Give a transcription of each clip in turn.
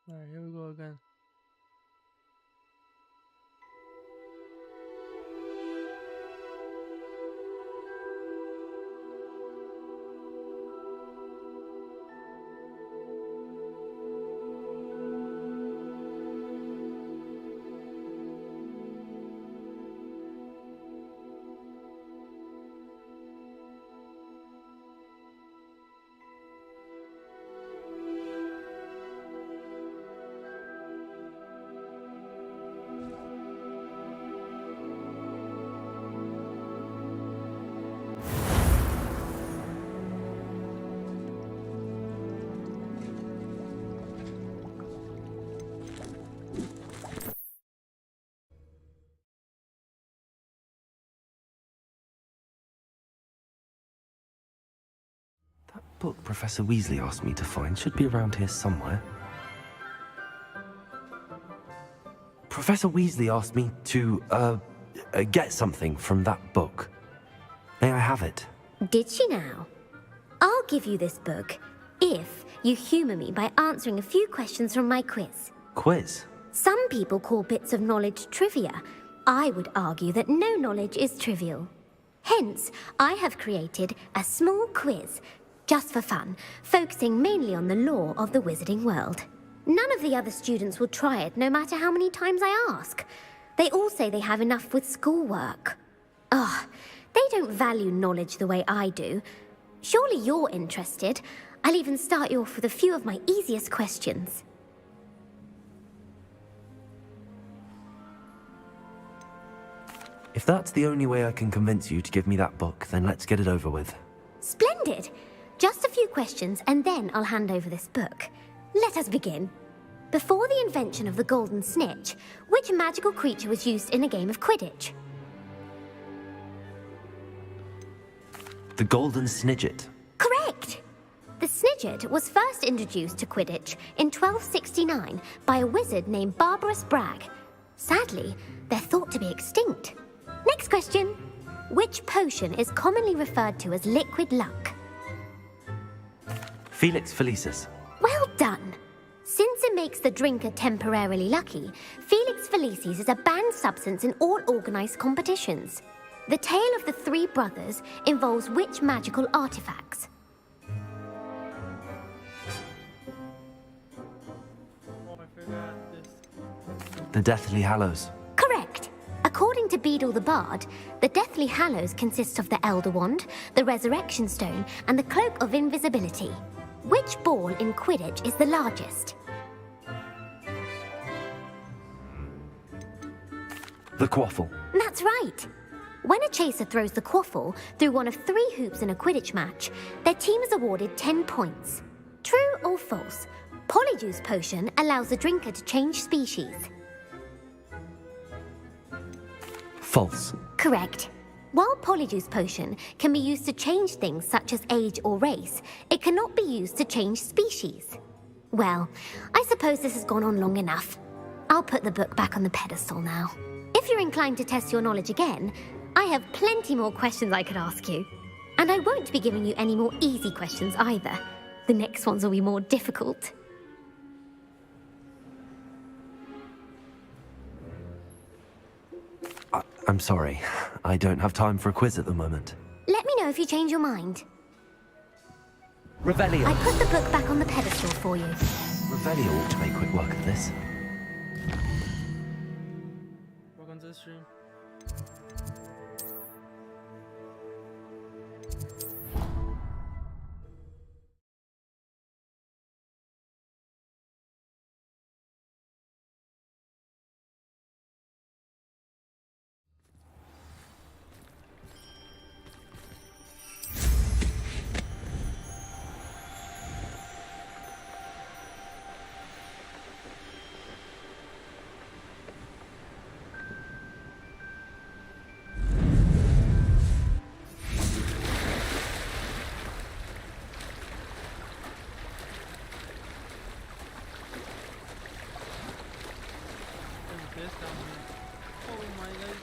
Alright, here we go again. Book Professor Weasley asked me to find should be around here somewhere. Professor Weasley asked me to, get something from that book. May I have it? Did she now? I'll give you this book if you humour me by answering a few questions from my quiz. Quiz? Some people call bits of knowledge trivia. I would argue that no knowledge is trivial. Hence, I have created a small quiz, just for fun, focusing mainly on the lore of the wizarding world. None of the other students will try it, no matter how many times I ask. They all say they have enough with schoolwork. Ugh, they don't value knowledge the way I do. Surely you're interested. I'll even start you off with a few of my easiest questions. If that's the only way I can convince you to give me that book, then let's get it over with. Splendid! Just a few questions, and then I'll hand over this book. Let us begin. Before the invention of the golden snitch, which magical creature was used in a game of Quidditch? The Golden Snidget. Correct! The Snidget was first introduced to Quidditch in 1269 by a wizard named Barbarous Bragg. Sadly, they're thought to be extinct. Next question. Which potion is commonly referred to as liquid luck? Felix Felicis. Well done! Since it makes the drinker temporarily lucky, Felix Felicis is a banned substance in all organised competitions. The tale of the three brothers involves which magical artifacts? Oh, I forgot this. The Deathly Hallows. Correct! According to Beedle the Bard, the Deathly Hallows consists of the Elder Wand, the Resurrection Stone, and the Cloak of Invisibility. Which ball in Quidditch is the largest? The Quaffle. That's right! When a chaser throws the quaffle through one of 3 hoops in a Quidditch match, their team is awarded 10 points. True or false? Polyjuice Potion allows the drinker to change species. False. Correct. While Polyjuice Potion can be used to change things such as age or race, it cannot be used to change species. Well, I suppose this has gone on long enough. I'll put the book back on the pedestal now. If you're inclined to test your knowledge again, I have plenty more questions I could ask you. And I won't be giving you any more easy questions either. The next ones will be more difficult. I'm sorry. I don't have time for a quiz at the moment. Let me know if you change your mind. Revelio. I put the book back on the pedestal for you. Revelio ought to make quick work of this. Welcome to the stream. There's this down here. Oh my god.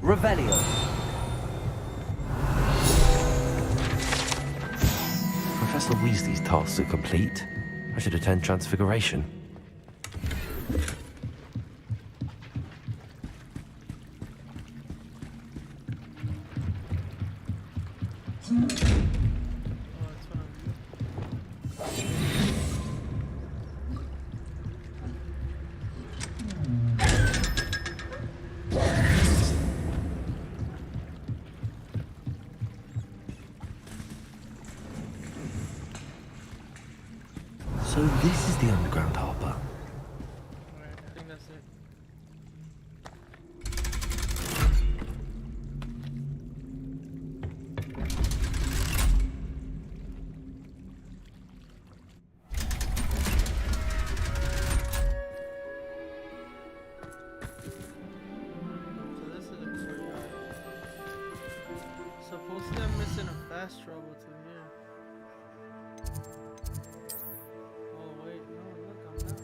Revelio. Professor Weasley's tasks are complete, I should attend Transfiguration. Oh, that's what I'm doing. So this is the underground harbour. Alright, I think that's it. So this is a courtyard. Supposedly I'm missing a fast travel to here. Oh wait, no, look, I'm not.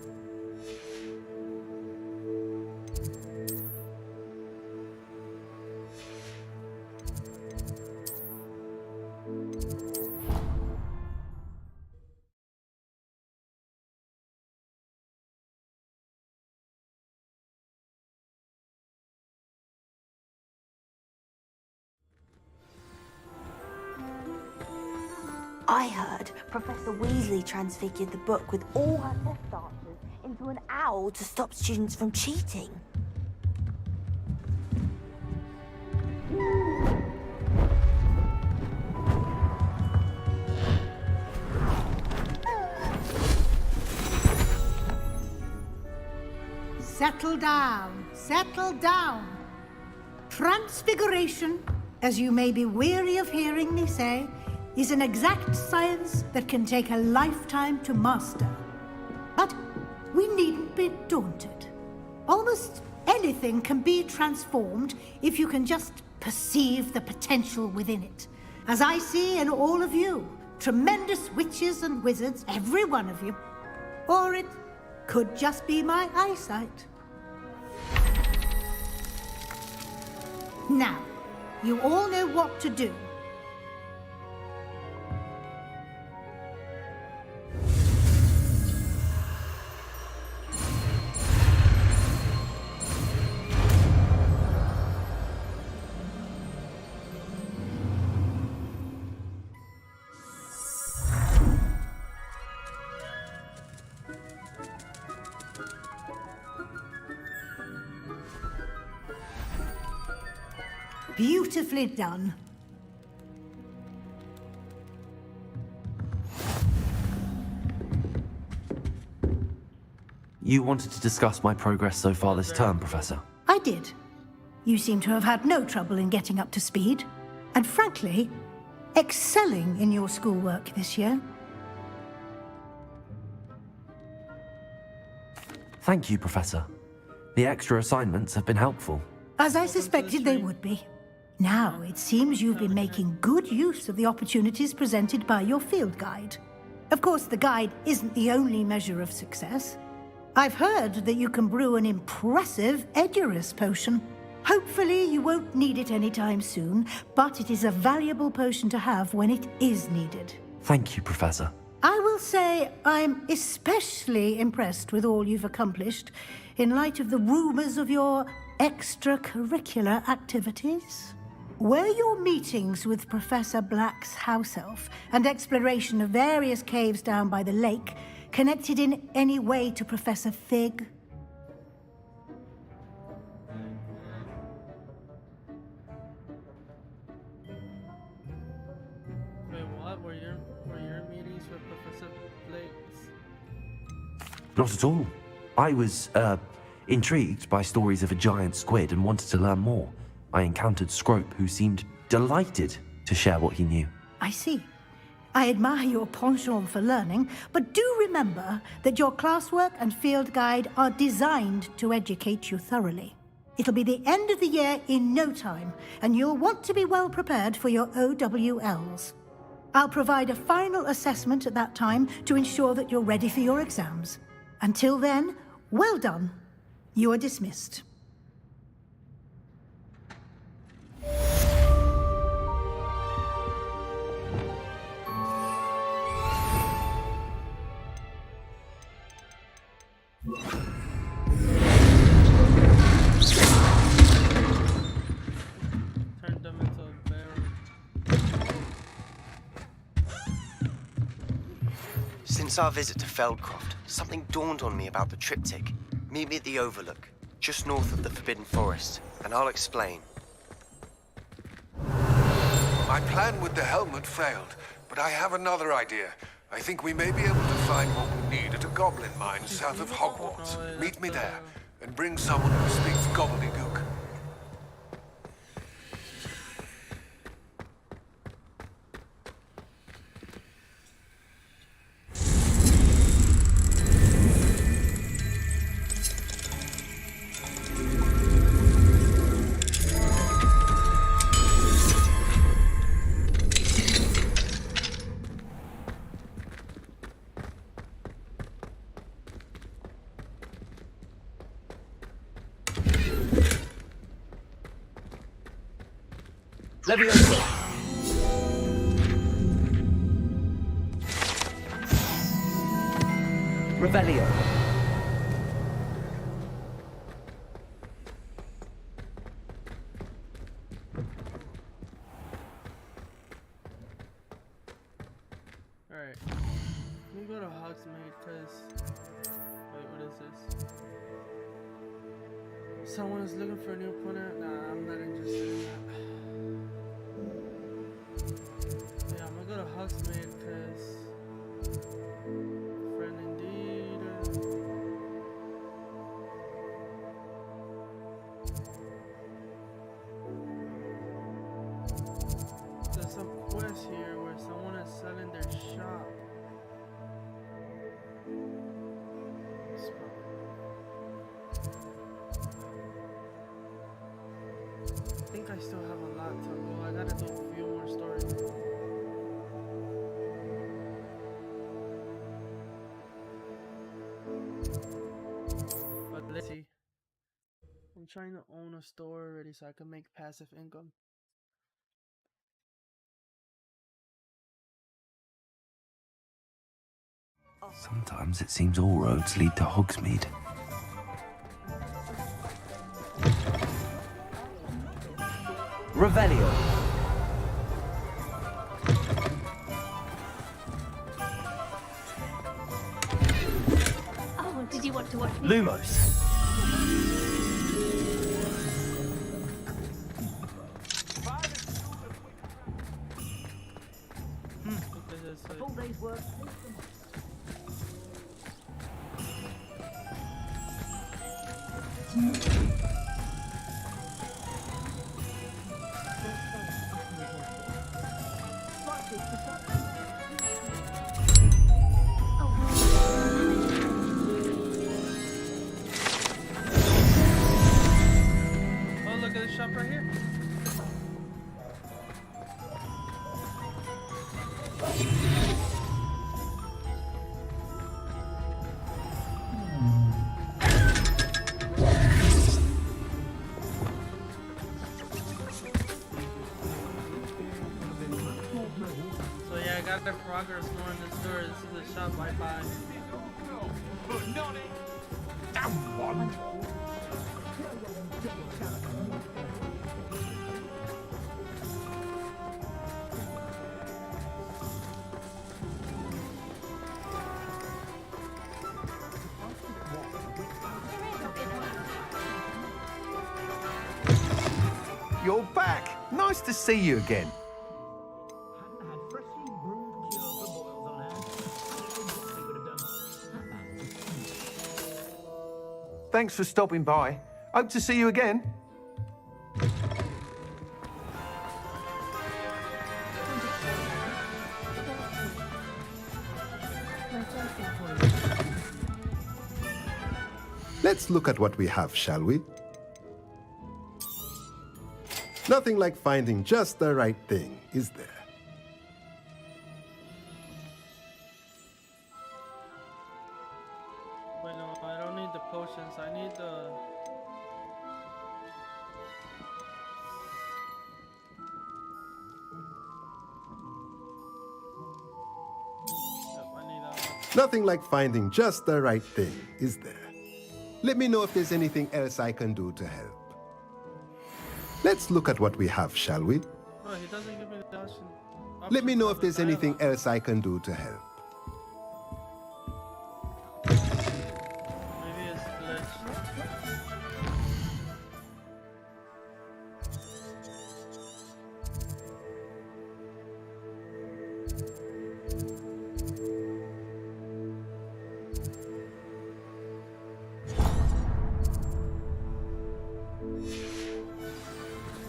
I heard Professor Weasley transfigured the book with all her test answers into an owl to stop students from cheating. Settle down, settle down. Transfiguration, as you may be weary of hearing me say, is an exact science that can take a lifetime to master. But we needn't be daunted. Almost anything can be transformed if you can just perceive the potential within it. As I see in all of you, tremendous witches and wizards, every one of you. Or it could just be my eyesight. Now, you all know what to do. Beautifully done. You wanted to discuss my progress so far this term, Professor. I did. You seem to have had no trouble in getting up to speed. And frankly, excelling in your schoolwork this year. Thank you, Professor. The extra assignments have been helpful. As I suspected they would be. Now, it seems you've been making good use of the opportunities presented by your field guide. Of course, the guide isn't the only measure of success. I've heard that you can brew an impressive Edurus potion. Hopefully, you won't need it anytime soon, but it is a valuable potion to have when it is needed. Thank you, Professor. I will say I'm especially impressed with all you've accomplished in light of the rumors of your extracurricular activities. Were your meetings with Professor Black's house elf and exploration of various caves down by the lake connected in any way to Professor Fig? Wait, what? Were your meetings with Professor Blake's? Not at all. I was, intrigued by stories of a giant squid and wanted to learn more. I encountered Scrope, who seemed delighted to share what he knew. I see. I admire your penchant for learning, but do remember that your classwork and field guide are designed to educate you thoroughly. It'll be the end of the year in no time, and you'll want to be well prepared for your OWLs. I'll provide a final assessment at that time to ensure that you're ready for your exams. Until then, well done. You are dismissed. Since our visit to Feldcroft, something dawned on me about the triptych. Meet me at the Overlook, just north of the Forbidden Forest, and I'll explain. My plan with the helmet failed, but I have another idea. I think we may be able to find what we need at a goblin mine south of Hogwarts. Meet me there, and bring someone who speaks gobbledygook. Leviosa! Revelio. Alright. Let me go to Hogsmeade, because... Wait, what is this? Someone is looking for a new opponent? Nah, I'm not interested in that. Yeah, I'm gonna go to Hogsmeade, because... Friend indeed. There's some quest here where someone is selling their shop. I think I still have a lot to go. I gotta do a few more stories. But let's see. I'm trying to own a store already so I can make passive income. Sometimes it seems all roads lead to Hogsmeade. Revelio. Oh, did you want to watch me? Lumos. Full day's work. Oh, look at the shop right here. So yeah, I got the progress more in the store. This is the shop I buy. You're back! Nice to see you again. Thanks for stopping by. Hope to see you again. Let's look at what we have, shall we? Nothing like finding just the right thing, is there? Wait, no, I don't need the potions. I need the... Yep, I need that one. Nothing like finding just the right thing, is there? Let me know if there's anything else I can do to help. Let's look at what we have, shall we? Oh, he doesn't give me the option. Let me know if for there's the anything dialogue. else I can do to help.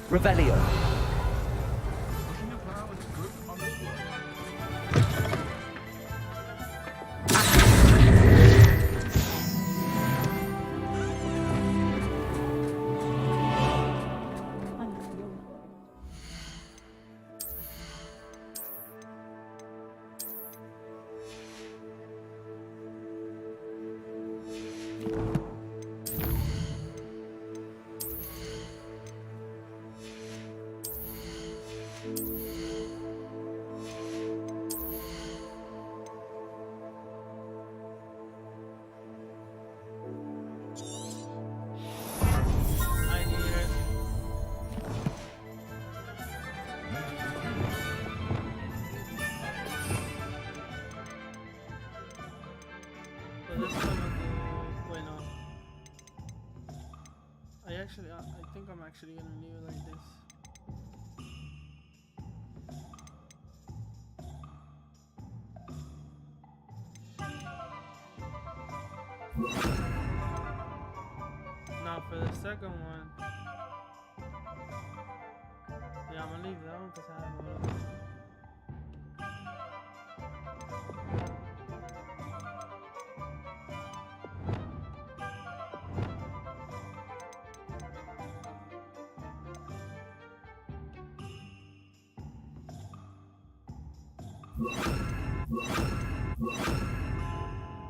Revelio. I need it. So this one will do. Wait, no. I think I'm actually gonna leave it like this. Now for the second one, yeah, I'm gonna leave that one because I have a little.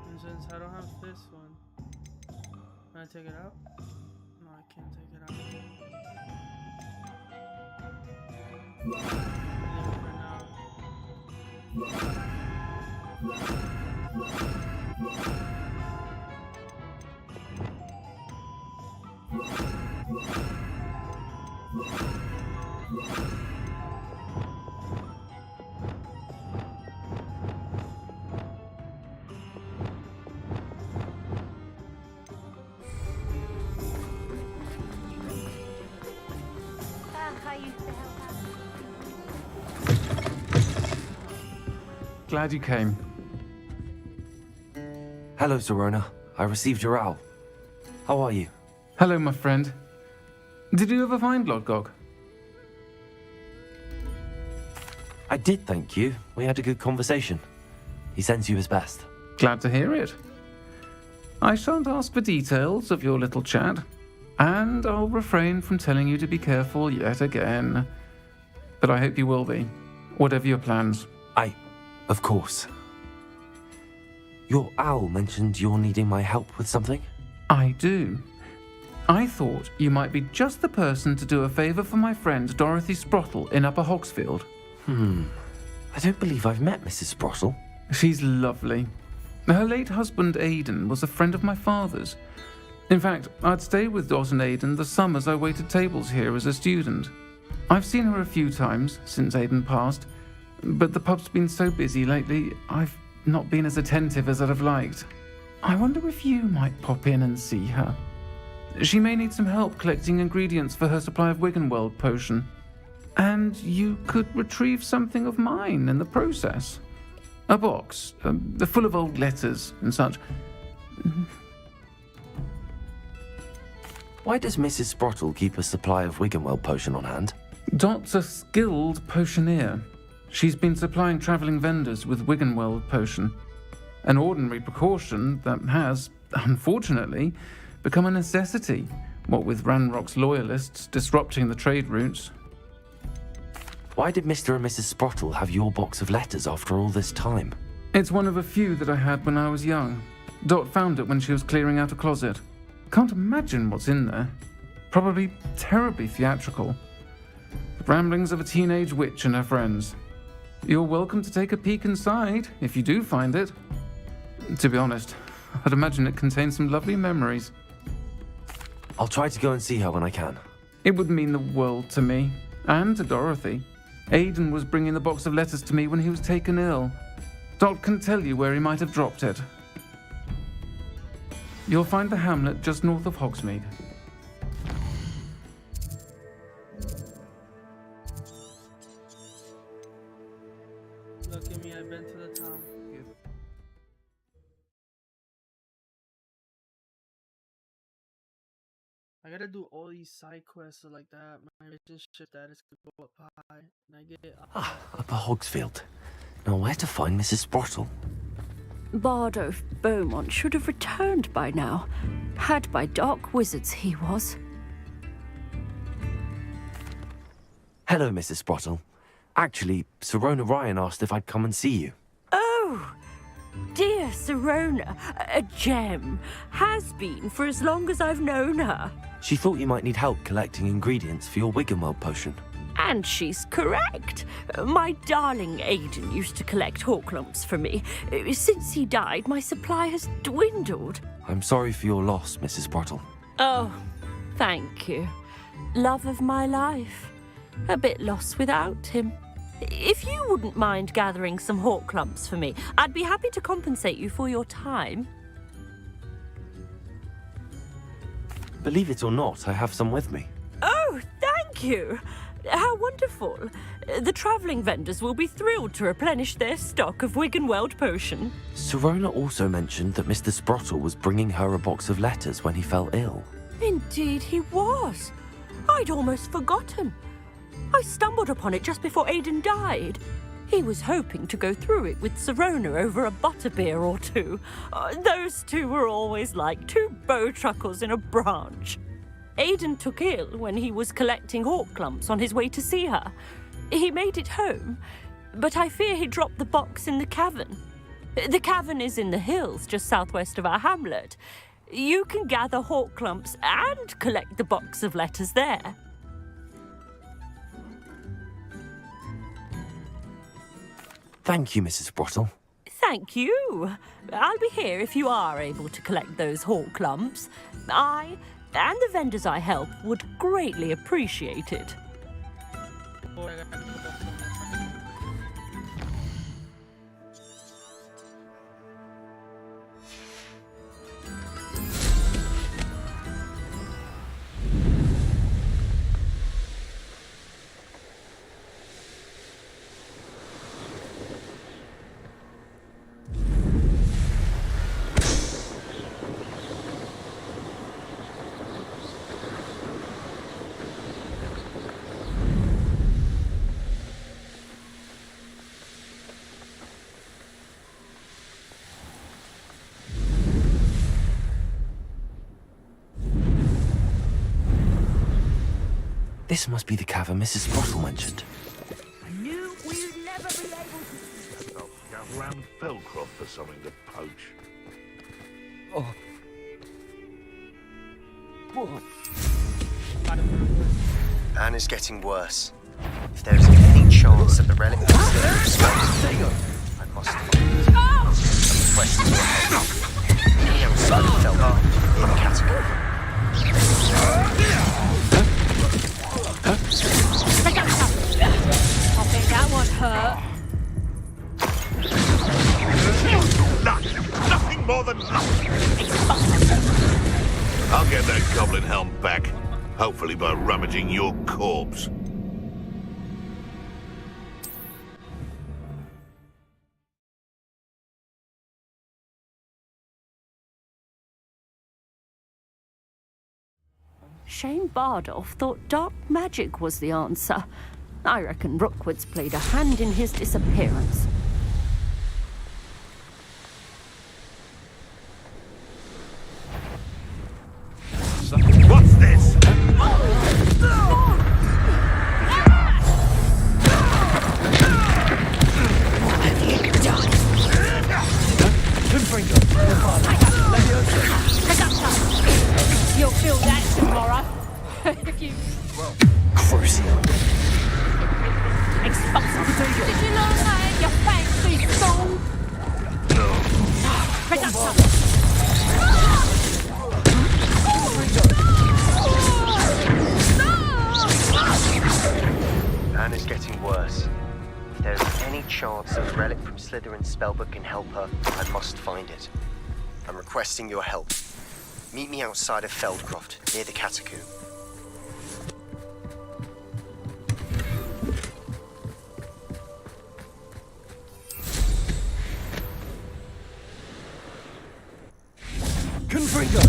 And since I don't have this one, can I take it out? No, I can't take it out. Leave it for now. I used to help out. Glad you came. Hello, Sirona. I received your owl. How are you? Hello, my friend. Did you ever find Lodgok? I did, thank you. We had a good conversation. He sends you his best. Glad to hear it. I shan't ask for details of your little chat, and I'll refrain from telling you to be careful yet again. But I hope you will be, whatever your plans. Of course. Your owl mentioned you're needing my help with something? I do. I thought you might be just the person to do a favour for my friend Dorothy Sprottle in Upper Hogsfield. I don't believe I've met Mrs. Sprottle. She's lovely. Her late husband Aidan was a friend of my father's. In fact, I'd stayed with Dot and Aidan the summers I waited tables here as a student. I've seen her a few times since Aidan passed, but the pub's been so busy lately, I've not been as attentive as I'd have liked. I wonder if you might pop in and see her. She may need some help collecting ingredients for her supply of Wiggenweld potion. And you could retrieve something of mine in the process. A box, full of old letters and such. Why does Mrs. Sprottle keep a supply of Wiggenweld potion on hand? Dot's a skilled potioneer. She's been supplying travelling vendors with Wiggenweld potion. An ordinary precaution that has, unfortunately, become a necessity, what with Ranrock's loyalists disrupting the trade routes. Why did Mr. and Mrs. Sprottle have your box of letters after all this time? It's one of a few that I had when I was young. Dot found it when she was clearing out a closet. Can't imagine what's in there. Probably terribly theatrical. The ramblings of a teenage witch and her friends. You're welcome to take a peek inside, if you do find it. To be honest, I'd imagine it contains some lovely memories. I'll try to go and see her when I can. It would mean the world to me, and to Dorothy. Aidan was bringing the box of letters to me when he was taken ill. Dot can tell you where he might have dropped it. You'll find the hamlet just north of Hogsmeade. Look at me, I've been to the town. I gotta gotta do all these side quests so like that. My relationship status could go up high, and I get Up at Hogsfield. Now where to find Mrs. Sprottle? Bardolph Beaumont should have returned by now. Had by dark wizards he was. Hello, Mrs. Sprottle. Actually, Sirona Ryan asked if I'd come and see you. Oh, dear Sirona, a gem. Has been for as long as I've known her. She thought you might need help collecting ingredients for your Wiggenweld potion. And she's correct. My darling Aidan used to collect Horklumps for me. Since he died, my supply has dwindled. I'm sorry for your loss, Mrs. Sprottle. Oh, thank you. Love of my life. A bit lost without him. If you wouldn't mind gathering some Horklumps for me, I'd be happy to compensate you for your time. Believe it or not, I have some with me. Oh, thank you. How wonderful. The travelling vendors will be thrilled to replenish their stock of Wiggenweld potion. Sirona also mentioned that Mr. Sprottle was bringing her a box of letters when he fell ill. Indeed he was. I'd almost forgotten. I stumbled upon it just before Aidan died. He was hoping to go through it with Sirona over a butterbeer or two. Those two were always like two bowtruckles in a branch. Aidan took ill when he was collecting Horklumps on his way to see her. He made it home, but I fear he dropped the box in the cavern. The cavern is in the hills just southwest of our hamlet. You can gather Horklumps and collect the box of letters there. Thank you, Mrs. Sprottle. Thank you. I'll be here if you are able to collect those Horklumps. I and the vendors I help would greatly appreciate it. This must be the cavern Mrs. Sprottle mentioned. I knew we'd never be able to... I'll go round Felcroft for something to poach. Oh. Anne is getting worse. If there is any chance that the relic will still I must request your help. Any outside of Felcroft in the catacomb. I think that one hurt. Nothing more than nothing. I'll get that goblin helm back. Hopefully by rummaging your corpse. Shane Bardolph thought dark magic was the answer. I reckon Rookwood's played a hand in his disappearance. What's this? You'll feel that tomorrow. If you... Crucial. Did you learn that in your fancy school? Anne is getting worse. If there is any chance that the relic from Slytherin's spellbook can help her, I must find it. I'm requesting your help. Meet me outside of Feldcroft, near the catacomb. Confringo!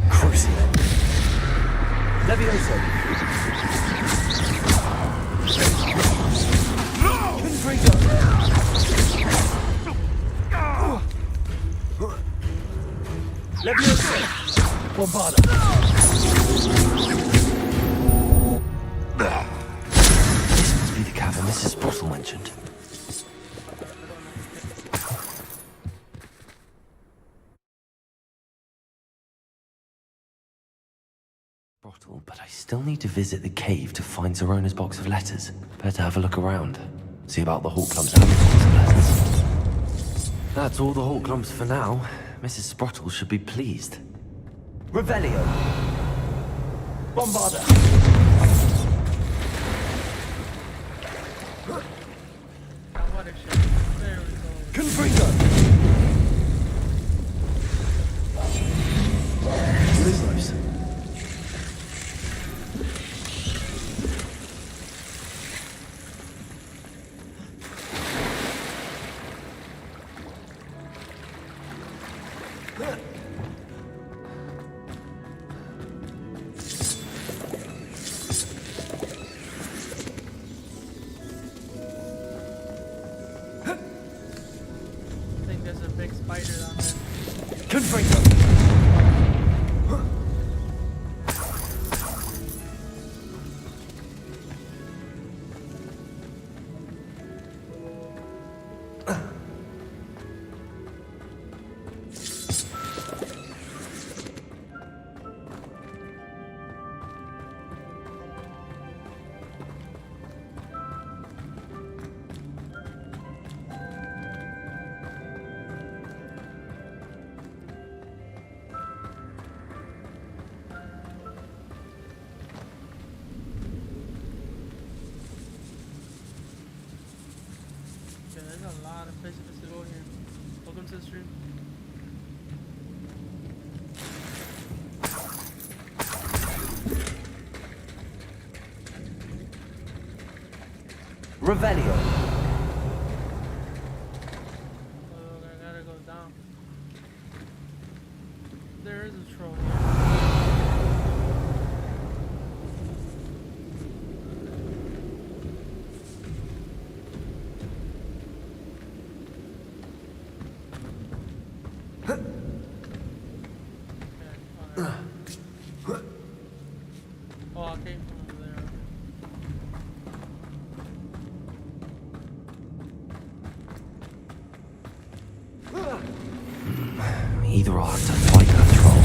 Crucial. Levioso! Confringo! Levioso! Bombarda! This must be the cavern Mrs. Bottle mentioned. Bottle, but I still need to visit the cave to find Zerona's box of letters. Better have a look around. See about the Hawklump's own box of letters. That's all the Hawklumps for now. Mrs. Sprottle should be pleased. Revelio! Bombarda! Confringo! Lizos! I think there's a big spider down there. Confringo! Yeah, there's a lot of places to go here. Welcome to the stream. Revelio! Oh, I gotta go down. There is a troll. Oh, I came from over there. Either I'll have to fight that troll.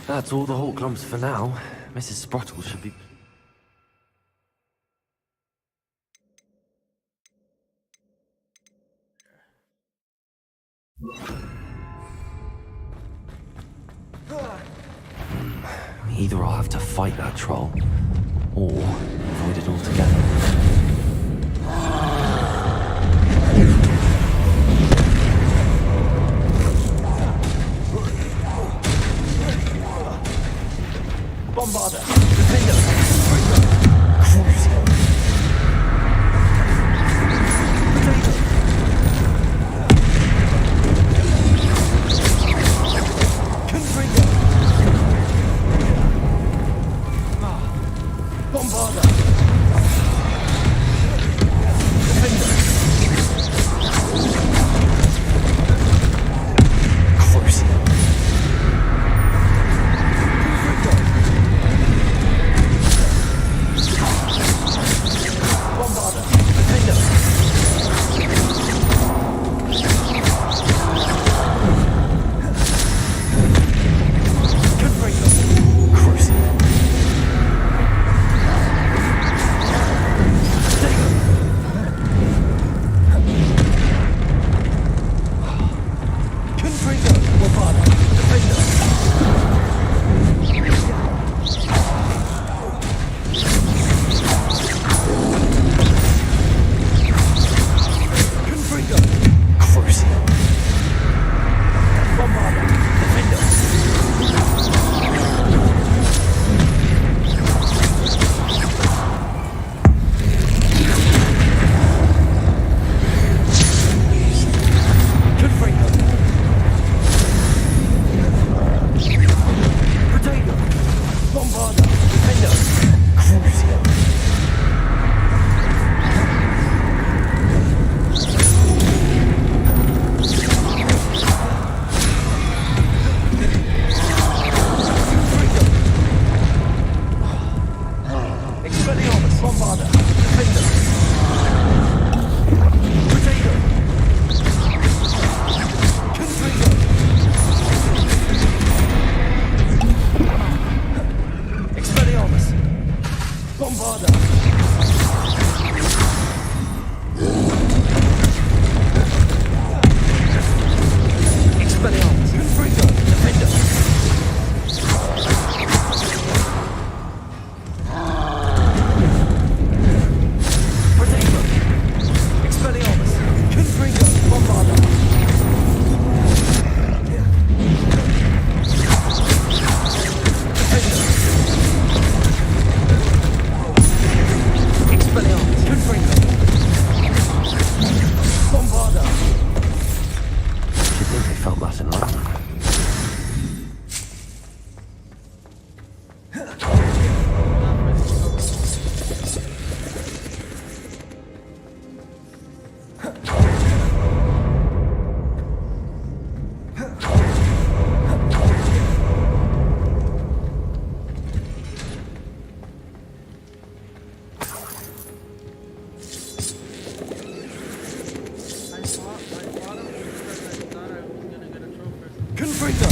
That's all the Hawk Clumps for now. Mrs. Sprottle should be... Either I'll have to fight that troll, or avoid it altogether. Bombarder! Defender! Crucial! Confringo! Bombarder! Defender! Crucial! Bombarder! Defender! Confringo! Crucial! Confringo! Bombarder! Defender! Confringo! Crucial! Bombarder! Defender! Confringo! Potato! Bombarder! Defender! Crucial! Expelliarmus! Bombarder! Defender! Potato! Confringo! Expelliarmus! Bombarder! Expelliarmus! Confringo! Defender! Potato! Expelliarmus! Confringo! Bombarder! Expelliarmus! Confringo! Bombarder! You'd think they felt that in London. I fought him because I thought I was gonna get a trophy or something. Confringo!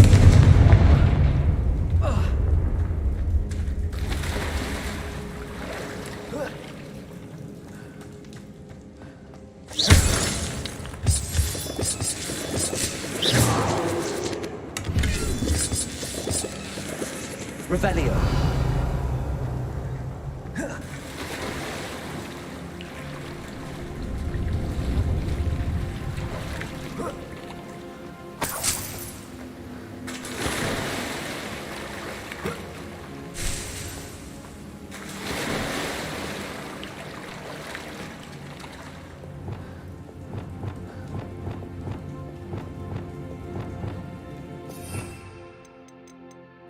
Revelio!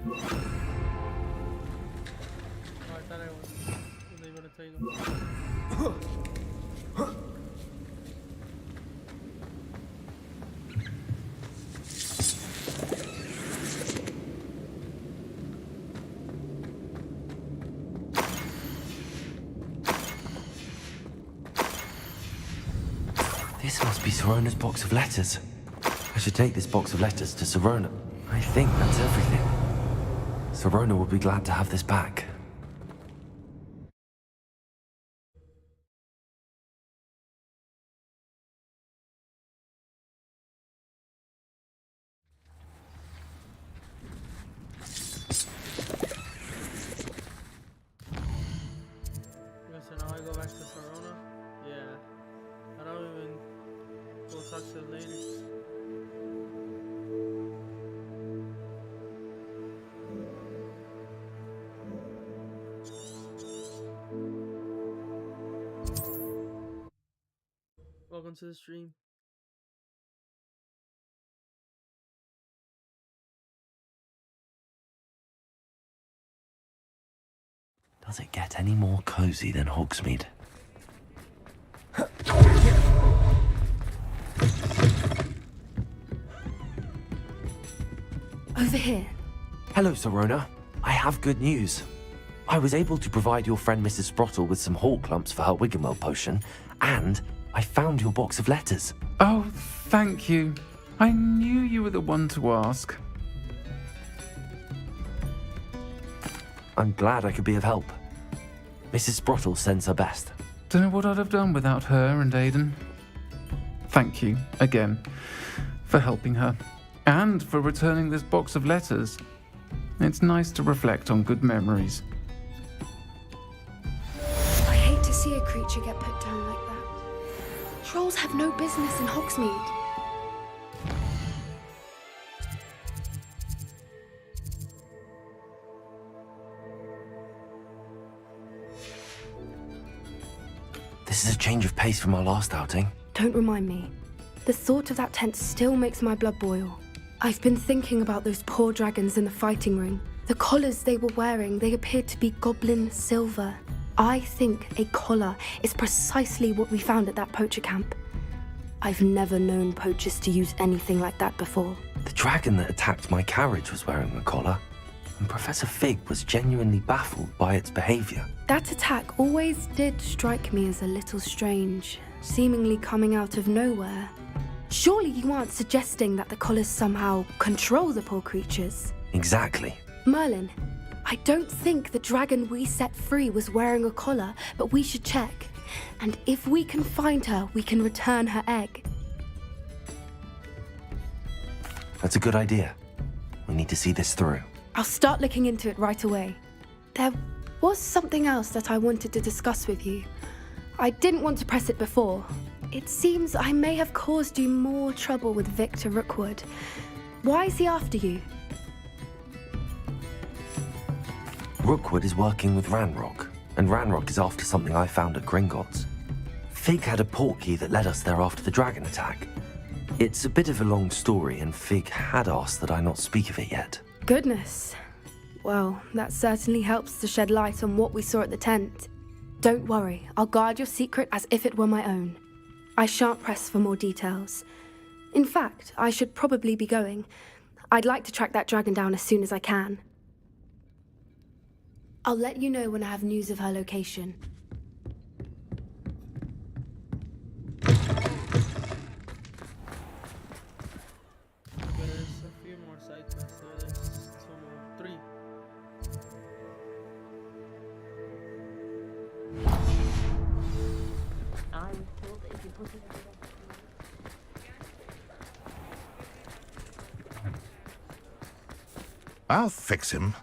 Oh, I thought I was able to take him. This must be Sorona's box of letters. I should take this box of letters to Sorona. I think that's everything. Sirona will be glad to have this back. So now I go back to Sirona? Yeah. I don't even go talk to the lady. Welcome to the stream. Does it get any more cozy than Hogsmeade? Over here. Hello, Sirona. I have good news. I was able to provide your friend Mrs. Sprottle with some hawk lumps for her Wiggenweld potion, and I found your box of letters. Oh, thank you. I knew you were the one to ask. I'm glad I could be of help. Mrs. Sprottle sends her best. Don't know what I'd have done without her and Aidan. Thank you, again, for helping her, and for returning this box of letters. It's nice to reflect on good memories. I hate to see a creature get put down like that. Trolls have no business in Hogsmeade. This is a change of pace from our last outing. Don't remind me. The thought of that tent still makes my blood boil. I've been thinking about those poor dragons in the fighting ring. The collars they were wearing, they appeared to be goblin silver. I think a collar is precisely what we found at that poacher camp. I've never known poachers to use anything like that before. The dragon that attacked my carriage was wearing a collar, and Professor Fig was genuinely baffled by its behavior. That attack always did strike me as a little strange, seemingly coming out of nowhere. Surely you aren't suggesting that the collars somehow control the poor creatures? Exactly. Merlin, I don't think the dragon we set free was wearing a collar, but we should check. And if we can find her, we can return her egg. That's a good idea. We need to see this through. I'll start looking into it right away. There was something else that I wanted to discuss with you. I didn't want to press it before. It seems I may have caused you more trouble with Victor Rookwood. Why is he after you? Rookwood is working with Ranrock, and Ranrock is after something I found at Gringotts. Fig had a portkey that led us there after the dragon attack. It's a bit of a long story, and Fig had asked that I not speak of it yet. Goodness. Well, that certainly helps to shed light on what we saw at the tent. Don't worry, I'll guard your secret as if it were my own. I shan't press for more details. In fact, I should probably be going. I'd like to track that dragon down as soon as I can. I'll let you know when I have news of her location. There's a few more side quests, so there's 3. I was told that if you put it in I'll fix him.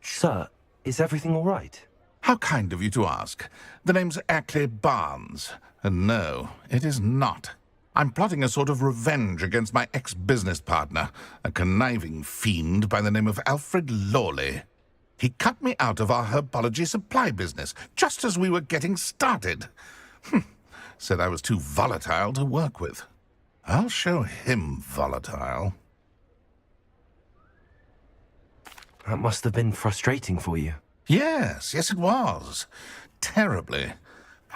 Sir, is everything all right? How kind of you to ask. The name's Ackley Barnes. And no, it is not. I'm plotting a sort of revenge against my ex-business partner, a conniving fiend by the name of Alfred Lawley. He cut me out of our herbology supply business, just as we were getting started. Said I was too volatile to work with. I'll show him volatile. That must have been frustrating for you. Yes, it was. Terribly.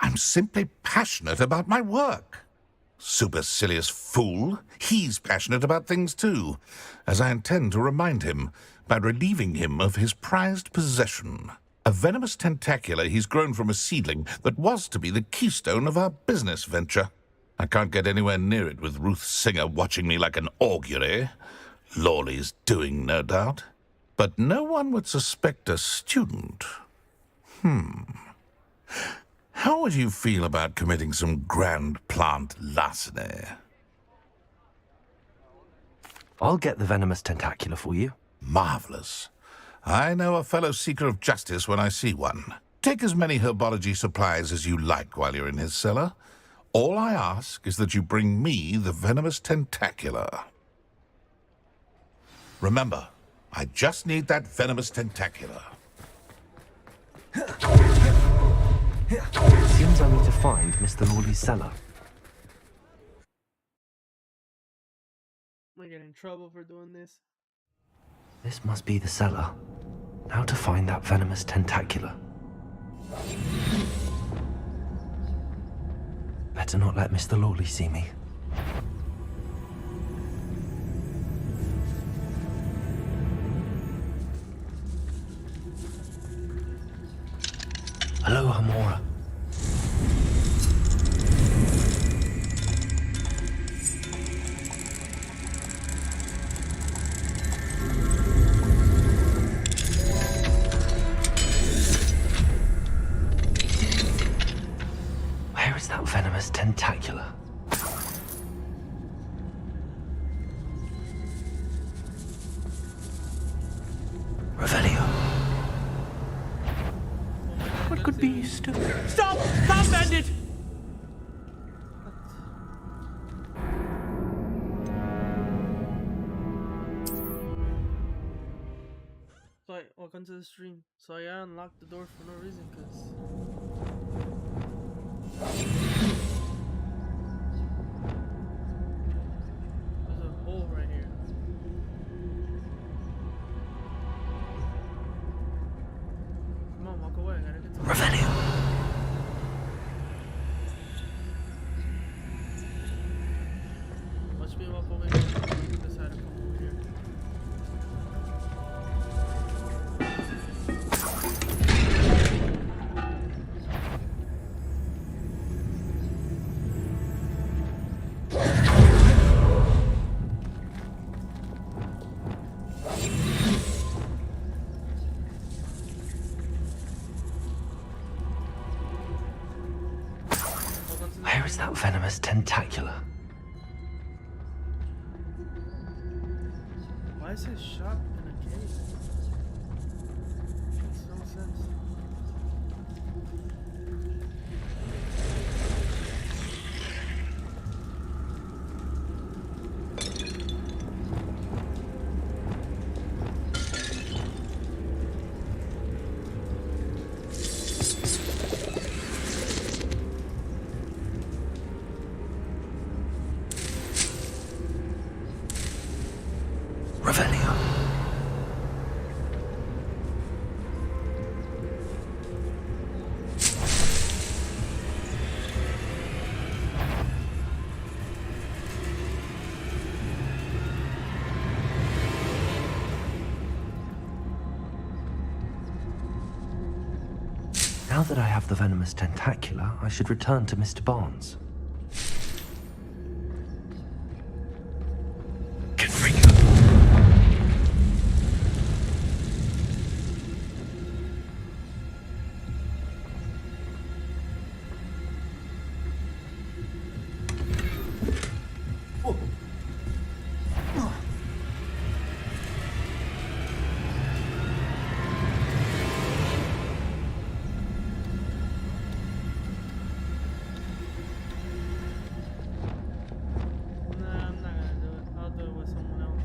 I'm simply passionate about my work. Supercilious fool. He's passionate about things too, as I intend to remind him by relieving him of his prized possession. A venomous tentacula he's grown from a seedling that was to be the keystone of our business venture. I can't get anywhere near it with Ruth Singer watching me like an augury. Lawley's doing, no doubt. But no one would suspect a student. How would you feel about committing some grand plant larceny? I'll get the venomous tentacula for you. Marvelous. I know a fellow seeker of justice when I see one. Take as many herbology supplies as you like while you're in his cellar. All I ask is that you bring me the venomous tentacula. Remember, I just need that venomous tentacula. Seems I need to find Mr. Lawley's cellar. I'm gonna get in trouble for doing this. This must be the cellar. How to find that venomous tentacula? Better not let Mr. Lawley see me. Hello, Hamora. Where is that venomous tentacula? Revelio. What could be stop! Stop, bandit! So welcome to the stream. So I unlocked the door for no reason, cause there's a hole right here. Come on, walk away. I gotta get to Revelio. Watch me walk over here. Decide to come over here. Where is that venomous tentacula? Why is his shop in a cave? Makes no sense. Revelio. Now that I have the venomous tentacula, I should return to Mr. Barnes. Nah, I'm not gonna do it. I'll do it with someone else.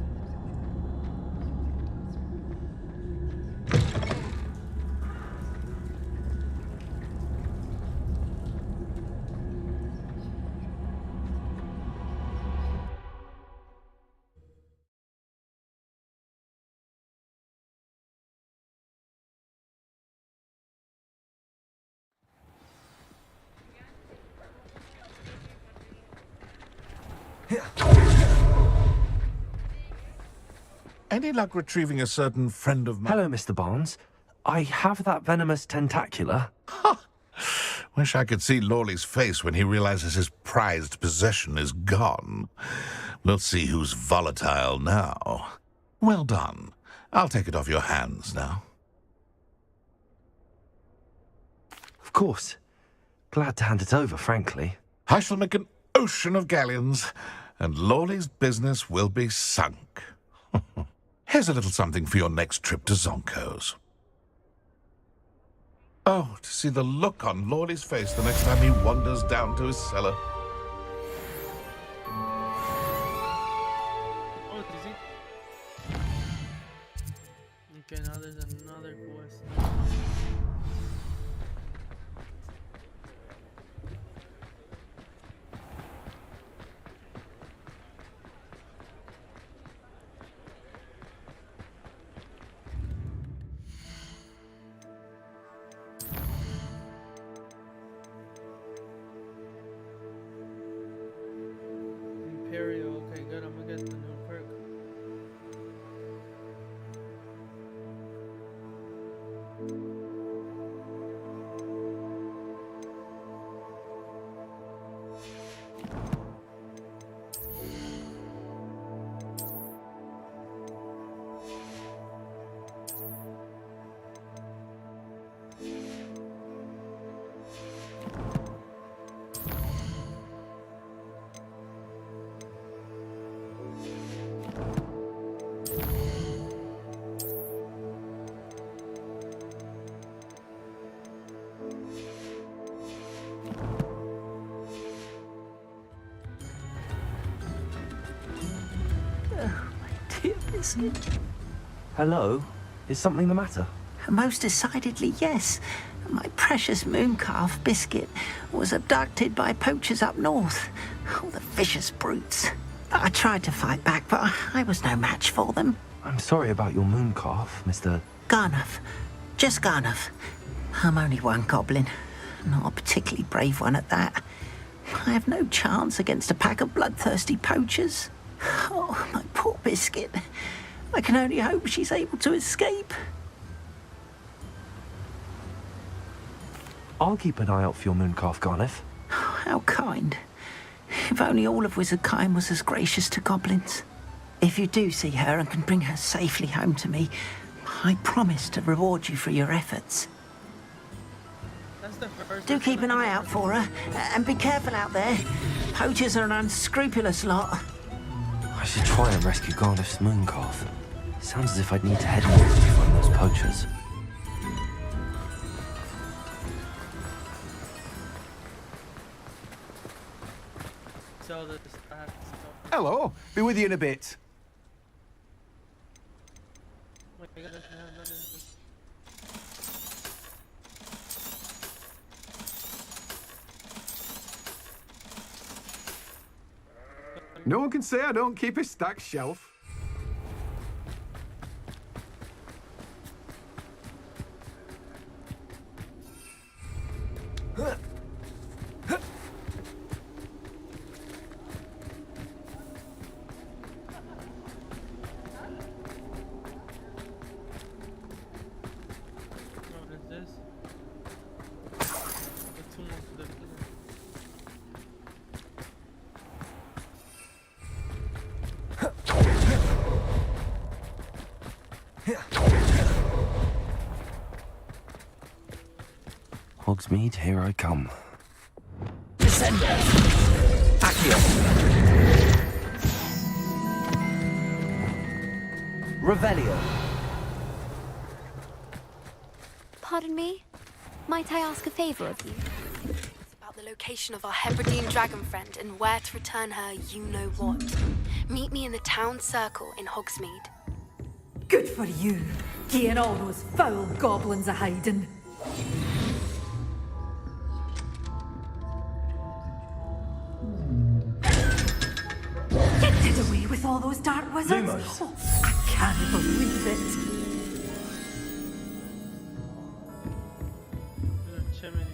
Any luck retrieving a certain friend of mine? Hello, Mr. Barnes. I have that venomous tentacula. Wish I could see Lawley's face when he realizes his prized possession is gone. We'll see who's volatile now. Well done. I'll take it off your hands now. Of course. Glad to hand it over, frankly. I shall make an ocean of galleons, and Lawley's business will be sunk. Here's a little something for your next trip to Zonko's. Oh, to see the look on Lawley's face the next time he wanders down to his cellar. Oh, is he? Okay, now there's another quest. Imperial, okay, good. I'm gonna get the new perk. Dear Biscuit. Hello? Is something the matter? Most decidedly, yes. My precious mooncalf, Biscuit, was abducted by poachers up north. Oh, the vicious brutes. I tried to fight back, but I was no match for them. I'm sorry about your mooncalf, Mr. Garnuff. Just Garnuff. I'm only one goblin. Not a particularly brave one at that. I have no chance against a pack of bloodthirsty poachers. Oh, my poor Biscuit. I can only hope she's able to escape. I'll keep an eye out for your mooncalf, Garniff. How kind. If only all of Wizardkind was as gracious to goblins. If you do see her and can bring her safely home to me, I promise to reward you for your efforts. Do keep an eye out for her, and be careful out there. Poachers are an unscrupulous lot. I should try and rescue Garniff's mooncalf. Sounds as if I'd need to head north to find those poachers. So the stats. Hello, be with you in a bit. Wait, I gotta have another. No one can say I don't keep a stacked shelf. What is this? It's too much to do. Hogsmeade, here I come. Descender. Accio. Revelio. Pardon me? Might I ask a favor of you? It's about the location of our Hebridean dragon friend and where to return her you-know-what. Meet me in the town circle in Hogsmeade. Good for you. Getting all those foul goblins a hiding. You did away with all those dark wizards? Oh, I can't believe it. Chimney.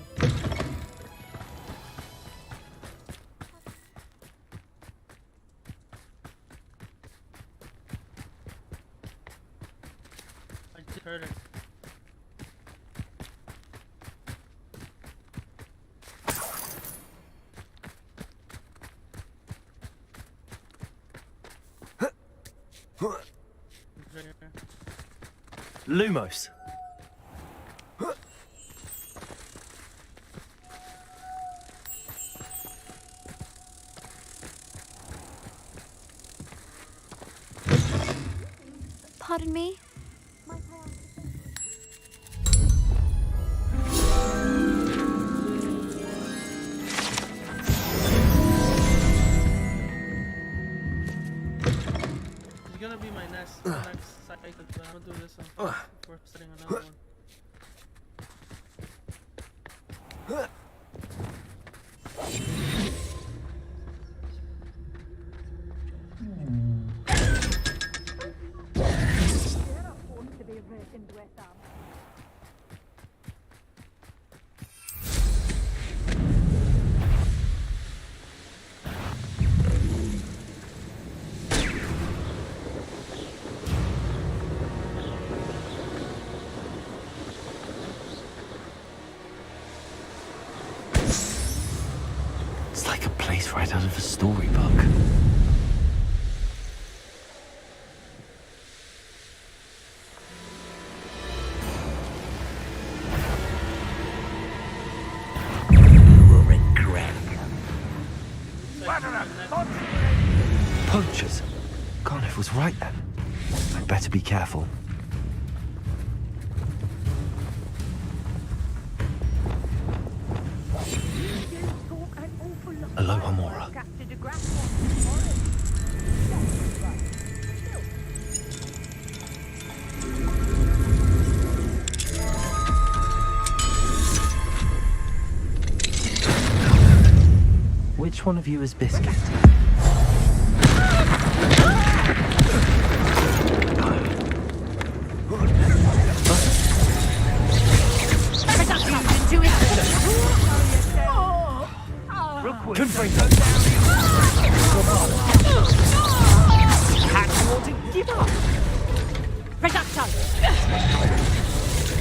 I just heard it. Lumos. Pardon me? It's gonna be my next cycle, but I'm gonna do this one before starting another one. It's like a place right out of a storybook. Poachers. Garneth was right then. I'd better be careful. Aloha Mora. Which one of you is Biscuit? Confringo! Give up! Reducto!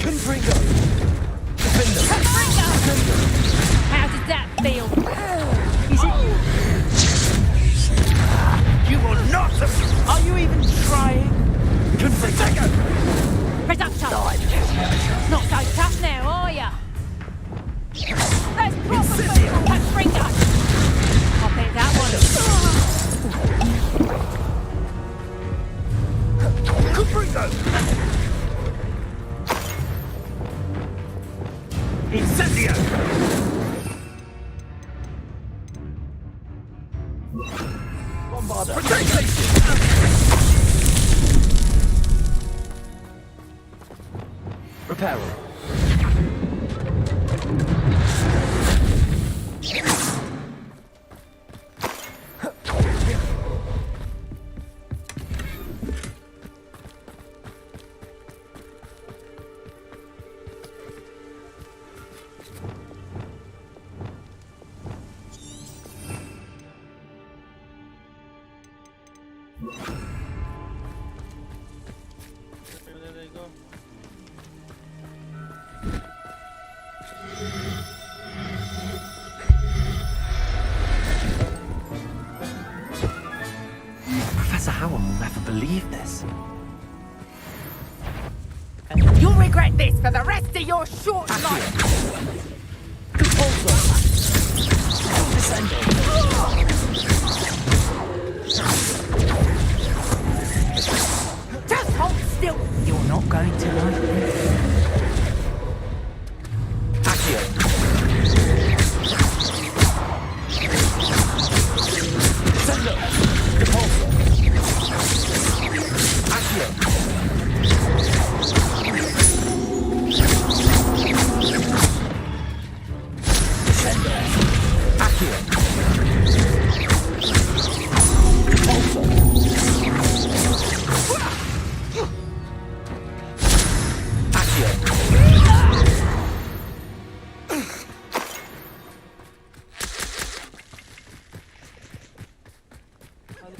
Confringo! Confringo! How does that feel? You will not! Are you even trying? Confringo! Reducto! Not so tough now, are ya? That's proper Confringo! I'll bet that one. Confringo! Incendio! Bombarda! Reparo! There they go. Professor Howard will never believe this. You'll regret this for the rest of your short life. Just hold still. You're not going to like this. Accio! Sendo! Repulsor! Accio! Sendo! Accio! Repulsor! Accio!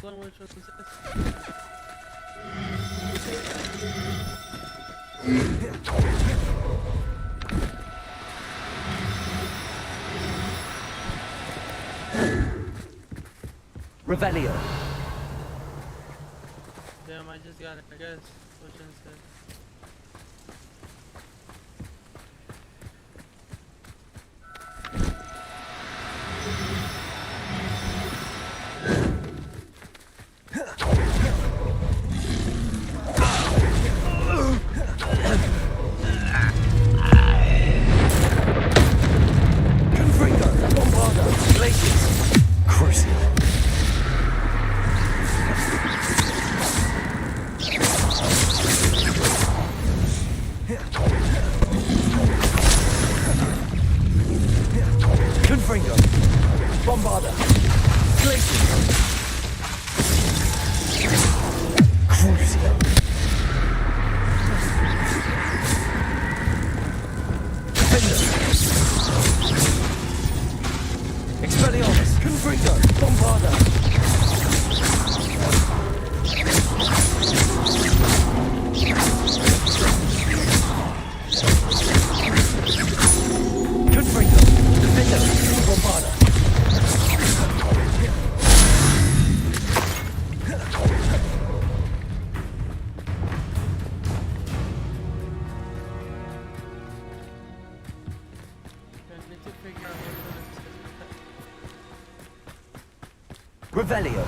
Which one is this? Revelio! Damn, I just got it, I guess. Which one is this? Bombarder! Glacier! Crucio! Expelliarmus, Confringo, Bombarder. Confringo, Defender, Bombarder. Revelio.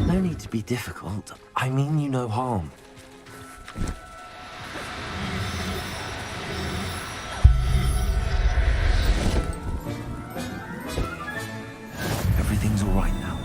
No need to be difficult. I mean you no harm. Everything's all right now.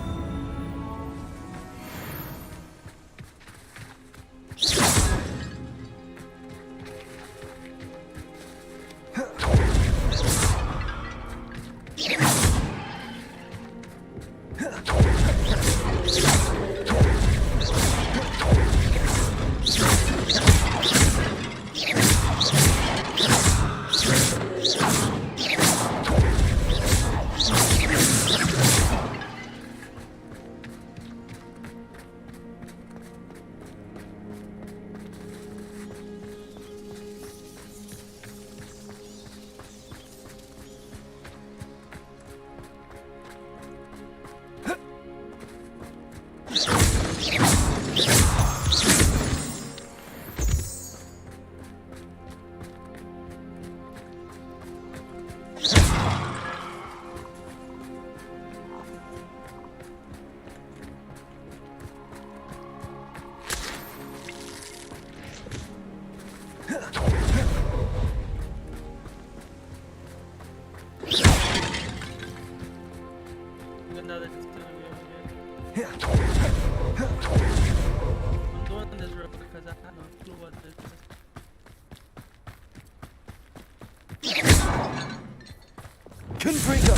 Confringo!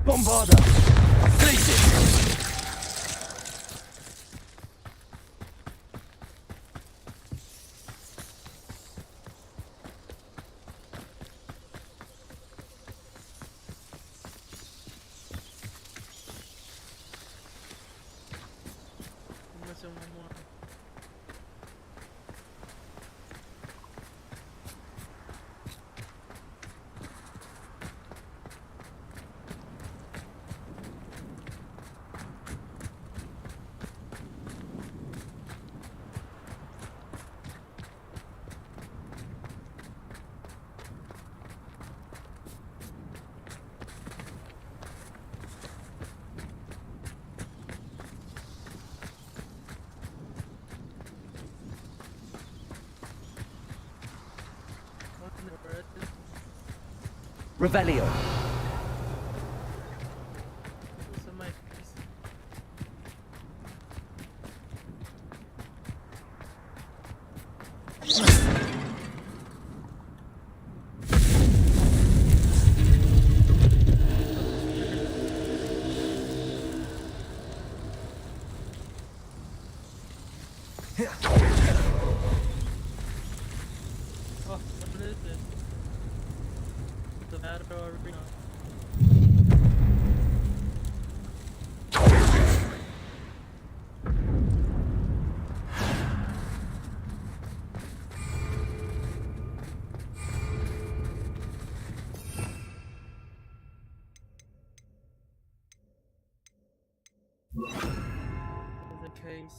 Bombarder! Glacier! Revelio.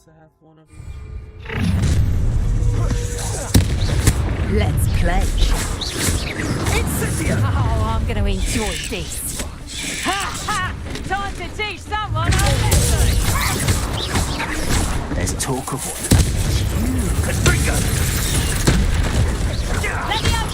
To have one of each. Let's play. It's oh, I'm gonna enjoy this. Ha! Time to teach someone a lesson! There's talk of what? Confringo! Let me out,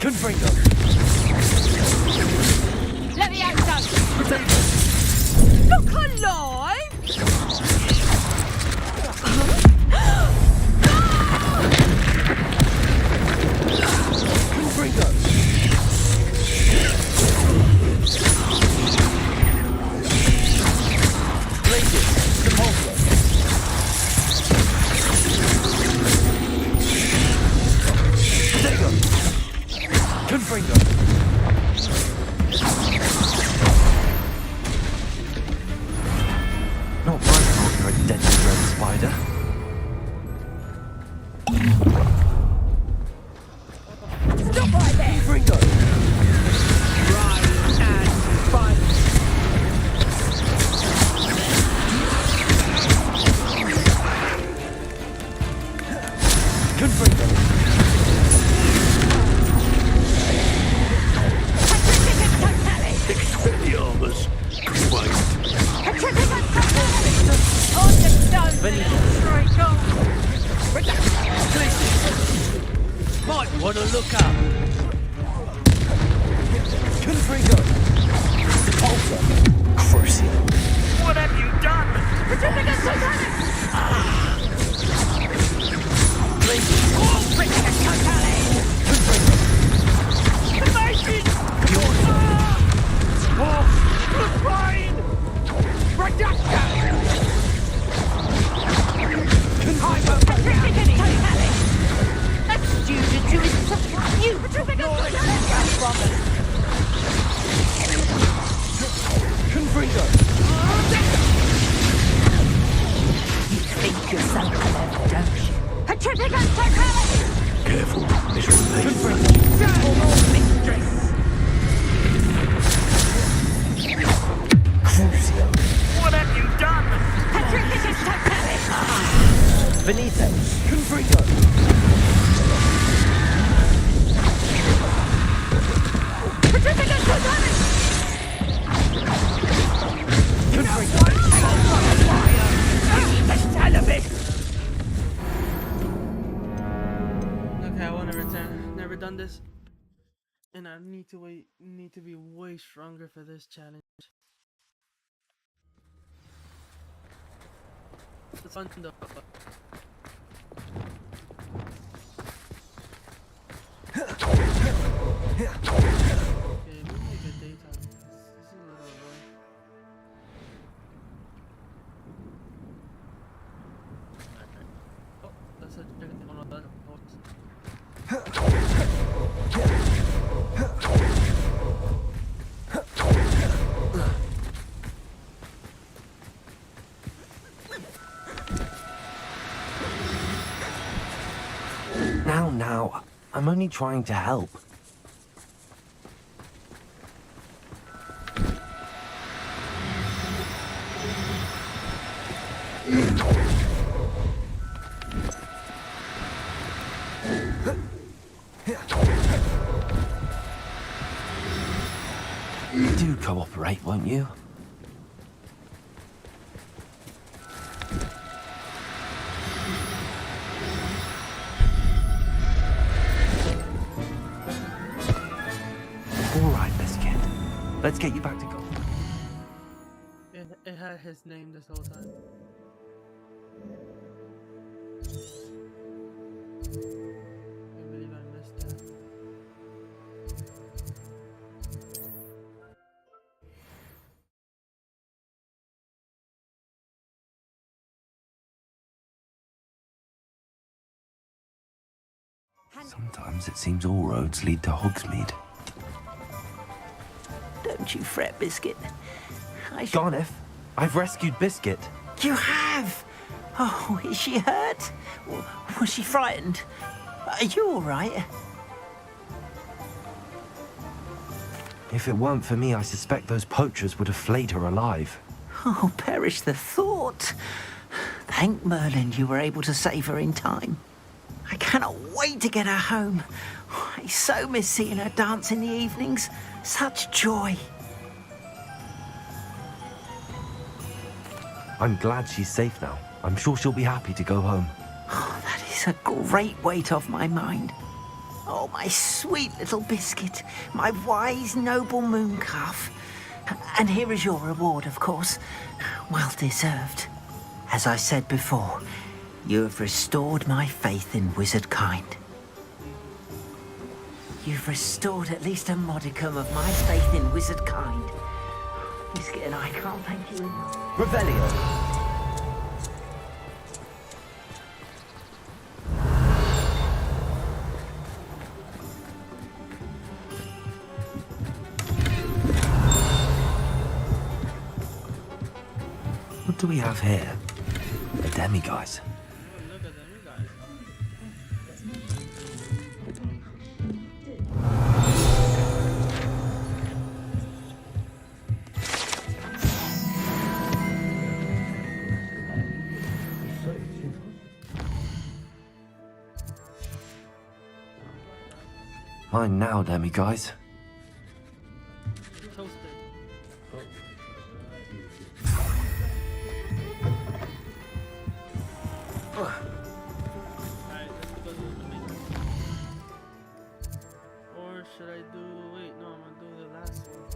Confringo! Let me out, son! Look alive! Confringo! Blazes! Repulsor! Potato! Confringo! Not my fault you're a deadly red spider. Stop right there! Confringo! Rise and fight! Confringo! Expelliarmus! Waste! On the stone, straight on! Might want to look up! Confringo! Repulsor! Crucial! What have you done? Certificate totalic! Blazes! Certificate totalic! Confringo! Amazing! Yours! Oh, fine! Reduction! Certificate totalic! That student who is such you! Certificate totalic! Confringo! You think you're so clever, don't you? Certificate totalic! Careful, little lady. Mistress! Crucio! What have you done? Certificate totalic! Benito! Confringo! Certificate totalic! Confringo! Okay, I want to return. Never done this. And I need to be way stronger for this challenge. It's fun though. Okay, maybe a good daytime. This is a little annoying. Oh, that's a chicken on the Now, I'm only trying to help. Do cooperate, won't you? All right, Biscuit. Let's get you back to gold. It had his name this whole time. I believe I missed that. Sometimes it seems all roads lead to Hogsmeade. Don't you fret, Biscuit. Garniff, I've rescued Biscuit. You have? Oh, is she hurt? Was she frightened? Are you all right? If it weren't for me, I suspect those poachers would have flayed her alive. Oh, perish the thought. Thank Merlin you were able to save her in time. I cannot wait to get her home. I so miss seeing her dance in the evenings. Such joy. I'm glad she's safe now. I'm sure she'll be happy to go home. Oh, that is a great weight off my mind. Oh, my sweet little biscuit, my wise, noble moon calf. And here is your reward, of course. Well deserved. As I said before, you have restored my faith in wizard kind. You've restored at least a modicum of my faith in wizard kind. Biscuit and I can't thank you enough. Revelio! What do we have here? A demiguise. Look at them, you guys. Mine now, demiguise. Toasted. Alright, let's go do the main. Or should I do... Wait, no, I'm gonna do the last one.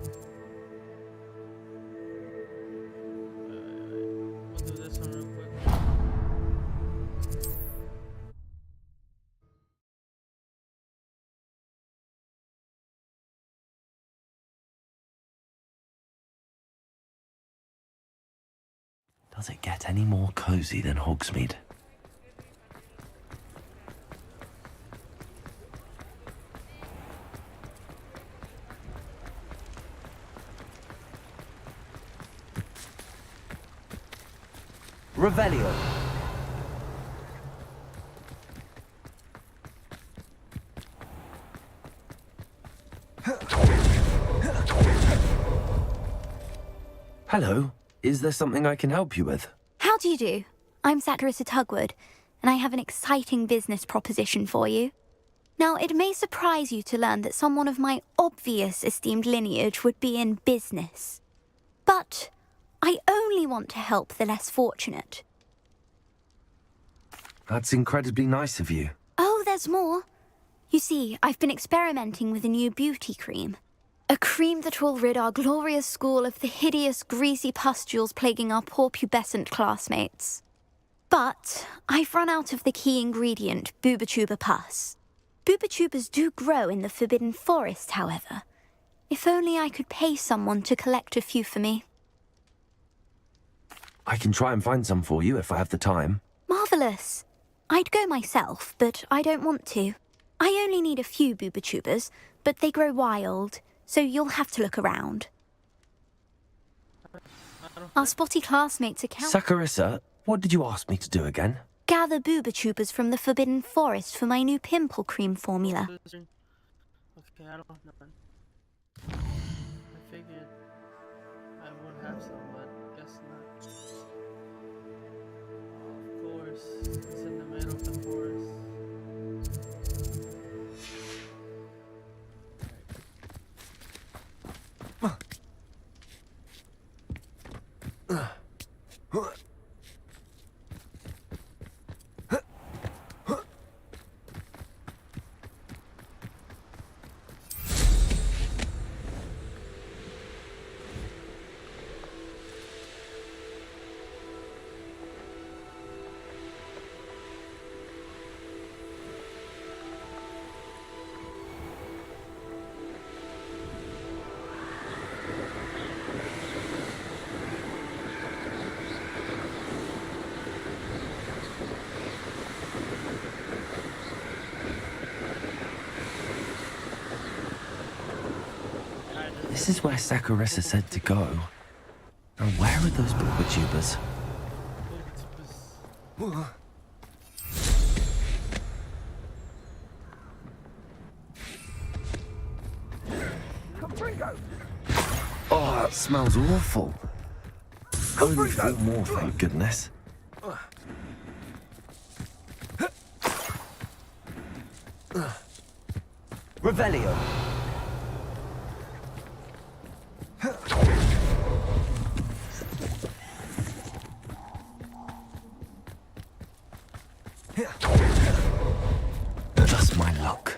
We'll do this one real quick. Does it get any more cozy than Hogsmeade? Revelio! Hello. Is there something I can help you with? How do you do? I'm Saccharissa Tugwood, and I have an exciting business proposition for you. Now, it may surprise you to learn that someone of my obvious esteemed lineage would be in business. But I only want to help the less fortunate. That's incredibly nice of you. Oh, there's more. You see, I've been experimenting with a new beauty cream. A cream that will rid our glorious school of the hideous, greasy pustules plaguing our poor pubescent classmates. But I've run out of the key ingredient, Booba-Tuba pus. Booba-Tubas do grow in the Forbidden Forest, however. If only I could pay someone to collect a few for me. I can try and find some for you if I have the time. Marvellous. I'd go myself, but I don't want to. I only need a few Booba-Tubas, but they grow wild. So you'll have to look around. Our spotty classmates account... Saccharissa, what did you ask me to do again? Gather Booba-Tubas from the Forbidden Forest for my new pimple cream formula. Okay, I don't know. I figured I would have some, but guess not. Of course, it's in the middle of the forest. This is where Saccharissa said to go. Now where are those Booba-Tubas? Oh, that smells awful. Only 4 more, thank goodness. Revelio. Just my luck.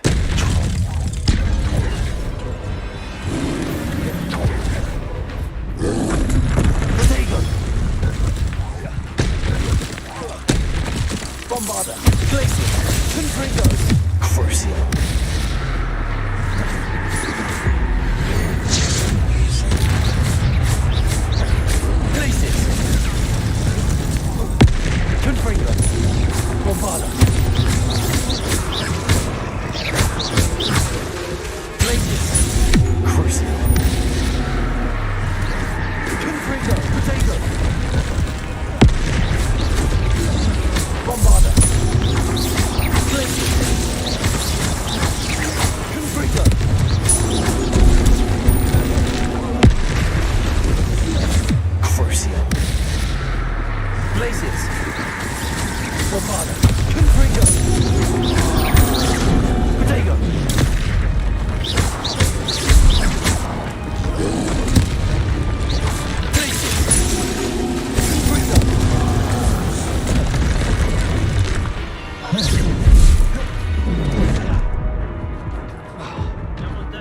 Bombarda. Glacier. Confringo. Crucial. Glacier. Confringo. Bombarda. Glacier. Crucial. Confringo. Potato. Bombarda. Glacier. Confringo. Crucial. Glaciers. Bombarda. Confringo. Potato.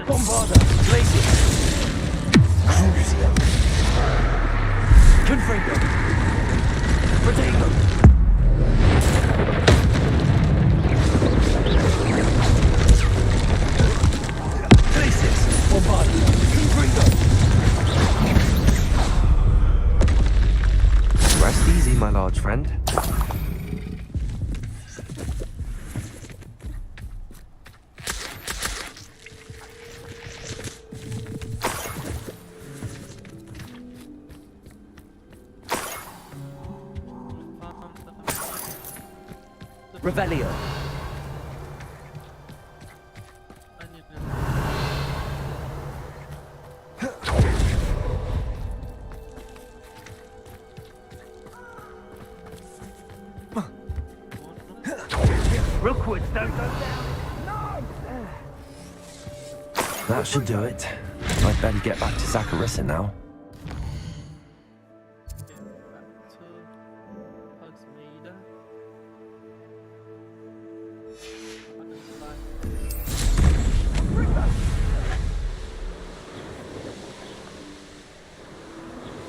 Bombarda. Glacier. Crucial. Confringo. Potato. Glaciers. Bombarda. Confringo. Rest easy, my large friend. Revelio. Rookwoods don't go down. That should do it. I'd better get back to Zacharissa now.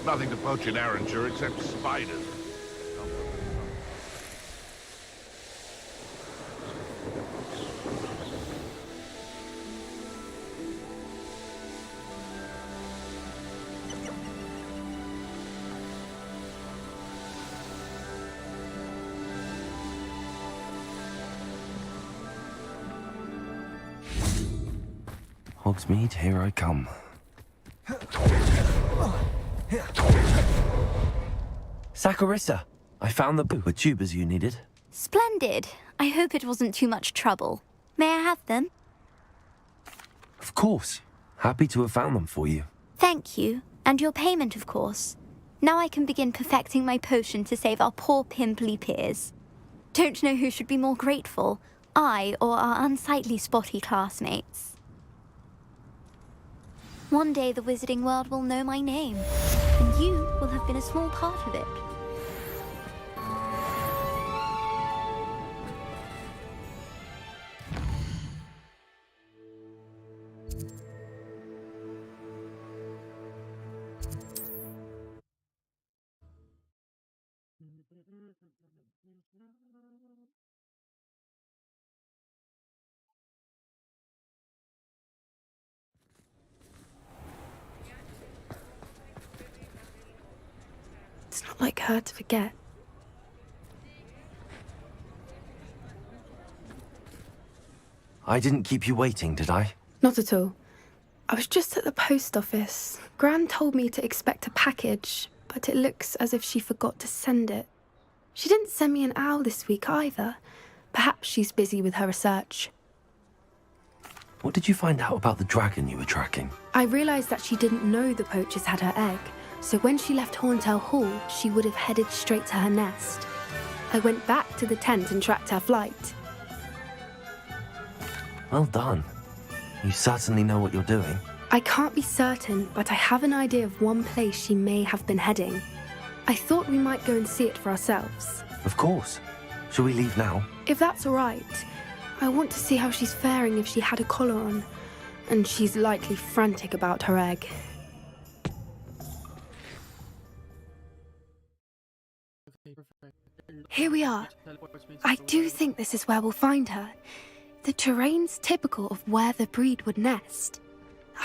Nothing to poach in Arranger except spiders. Hogsmeade, here I come. Zacharissa, I found the book with tubers you needed. Splendid. I hope it wasn't too much trouble. May I have them? Of course. Happy to have found them for you. Thank you. And your payment, of course. Now I can begin perfecting my potion to save our poor pimply peers. Don't know who should be more grateful, I or our unsightly spotty classmates. One day the wizarding world will know my name, and you will have been a small part of it. It's not like her to forget. I didn't keep you waiting, did I? Not at all. I was just at the post office. Gran told me to expect a package, but it looks as if she forgot to send it. She didn't send me an owl this week either. Perhaps she's busy with her research. What did you find out about the dragon you were tracking? I realised that she didn't know the poachers had her egg, so when she left Horntail Hall, she would have headed straight to her nest. I went back to the tent and tracked her flight. Well done. You certainly know what you're doing. I can't be certain, but I have an idea of one place she may have been heading. I thought we might go and see it for ourselves. Of course. Shall we leave now? If that's all right. I want to see how she's faring if she had a collar on. And she's likely frantic about her egg. Here we are. I do think this is where we'll find her. The terrain's typical of where the breed would nest.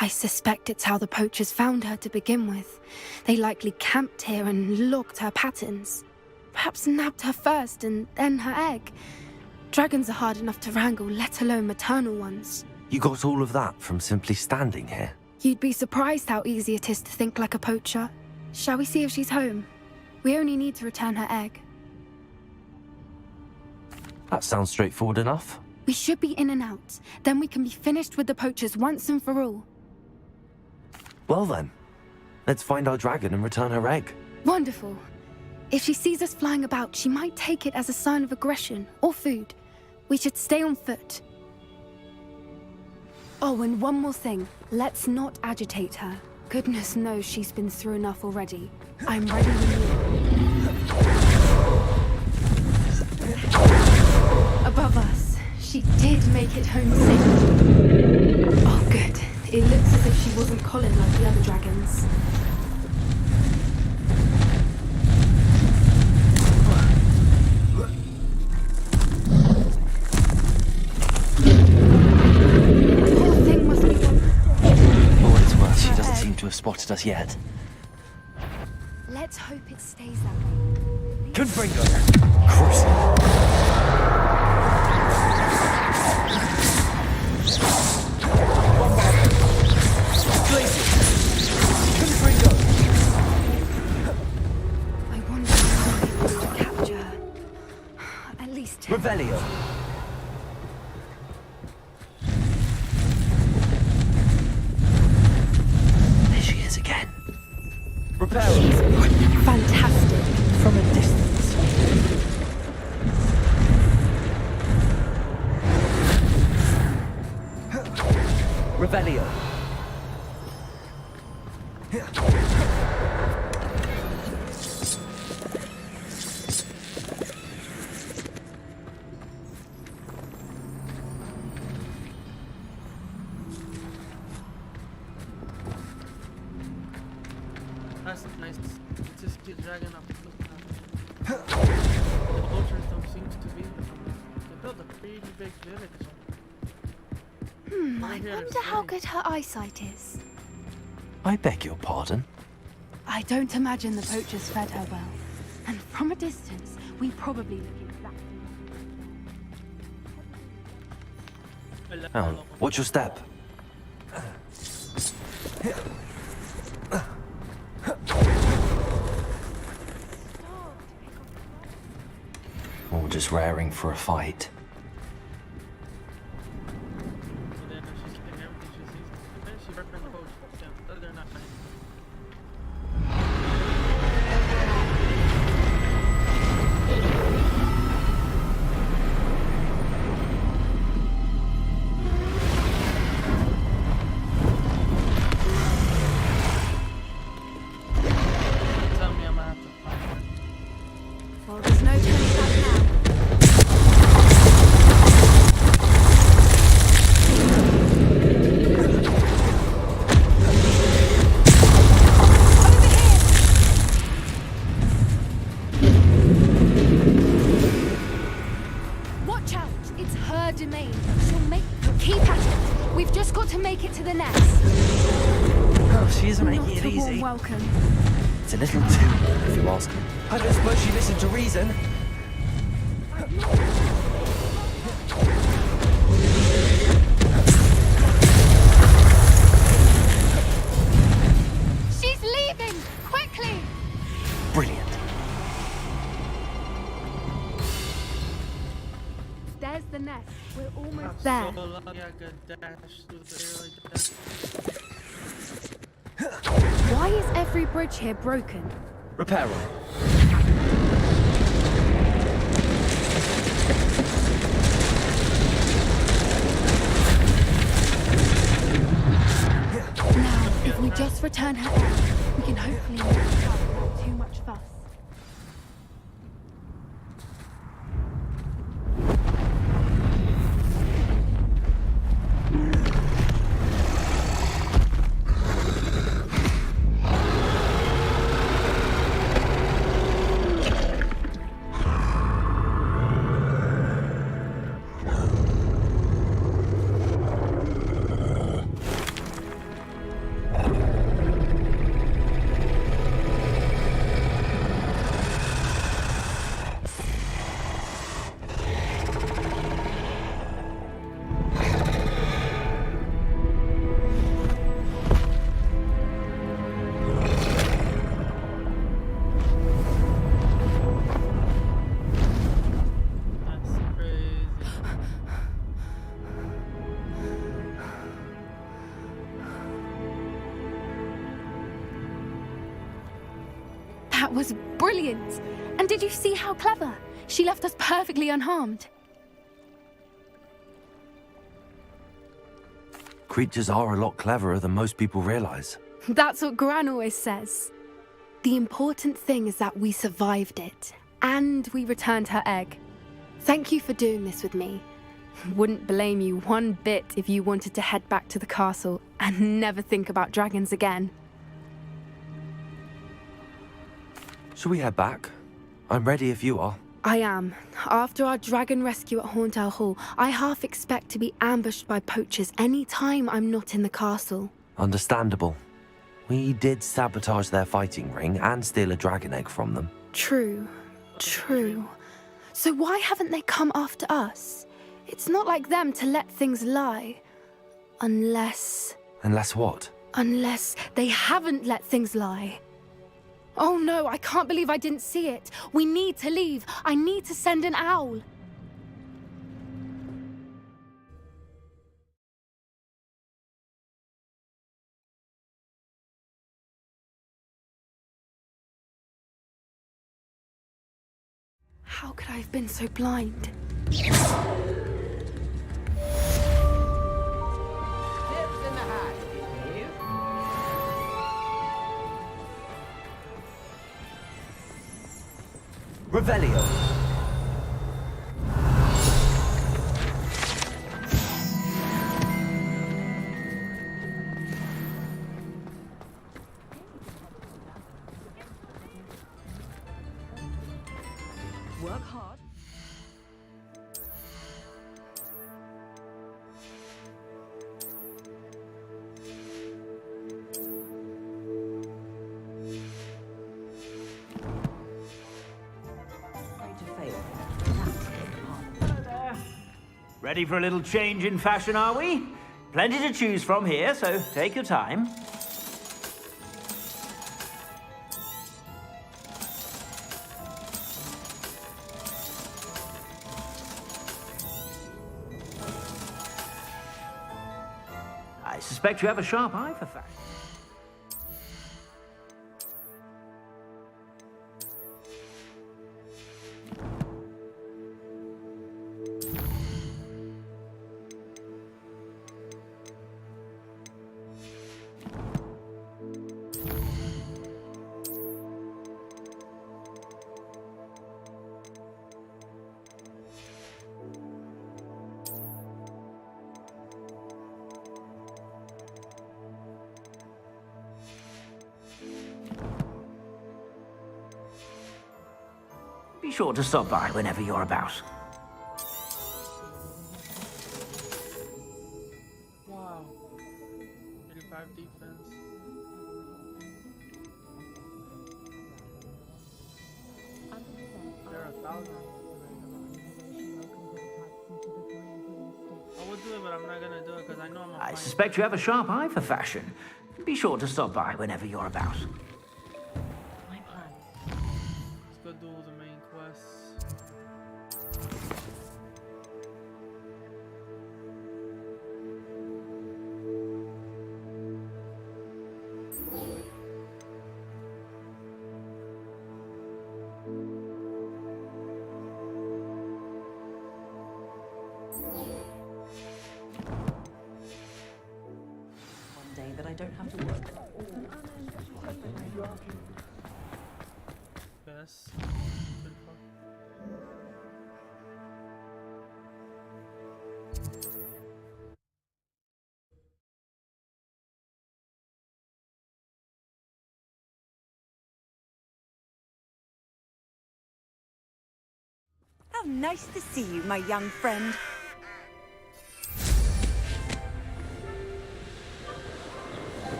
I suspect it's how the poachers found her to begin with. They likely camped here and logged her patterns. Perhaps nabbed her first and then her egg. Dragons are hard enough to wrangle, let alone maternal ones. You got all of that from simply standing here? You'd be surprised how easy it is to think like a poacher. Shall we see if she's home? We only need to return her egg. That sounds straightforward enough. We should be in and out. Then we can be finished with the poachers once and for all. Well then, let's find our dragon and return her egg. Wonderful. If she sees us flying about, she might take it as a sign of aggression or food. We should stay on foot. Oh, and one more thing. Let's not agitate her. Goodness knows she's been through enough already. I'm ready when you are. Above us, she did make it home safe. Oh, good. It looks as if she wasn't collared like the other dragons. To have spotted us yet. Let's hope it stays that way. Confringo! Crucial! Confringo! I wonder if we'll be able to capture her. At least... Revelio! Again. Repel. Fantastic. From a distance. Revelio. That's nice. It's just the dragon up. The poachers don't seem to be. They built a pretty big village. I wonder how good her eyesight is. I beg your pardon? I don't imagine the poachers fed her well. And from a distance, we probably look exactly... Oh, watch your step. Or just raring for a fight. Welcome. It's a little too warm, if you ask me. I don't suppose she listened to reason. She's leaving! Quickly! Brilliant. nest. We're almost I'm there. so lucky I could dash through the air like that. Why is every bridge here broken? Repair it. Now, if we just return her egg, we can hopefully move fast without too much fuss. That was brilliant! And did you see how clever? She left us perfectly unharmed. Creatures are a lot cleverer than most people realize. That's what Gran always says. The important thing is that we survived it, and we returned her egg. Thank you for doing this with me. Wouldn't blame you one bit if you wanted to head back to the castle and never think about dragons again. Shall we head back? I'm ready if you are. I am. After our dragon rescue at Hauntow Hall, I half expect to be ambushed by poachers any time I'm not in the castle. Understandable. We did sabotage their fighting ring and steal a dragon egg from them. True. So why haven't they come after us? It's not like them to let things lie. Unless what? Unless they haven't let things lie. Oh no, I can't believe I didn't see it. We need to leave. I need to send an owl. How could I have been so blind? Revelio. Work hard. Ready for a little change in fashion, are we? Plenty to choose from here, so take your time. I suspect you have a sharp eye for fashion. Be sure to stop by whenever you're about. Wow. 85 defense. There are 1,000. I would do it, but I'm not gonna do it because I know I'm I suspect you have a sharp eye for fashion. Be sure to stop by whenever you're about. Let's go do the main quests. don't have to work. Yes. How nice to see you, my young friend.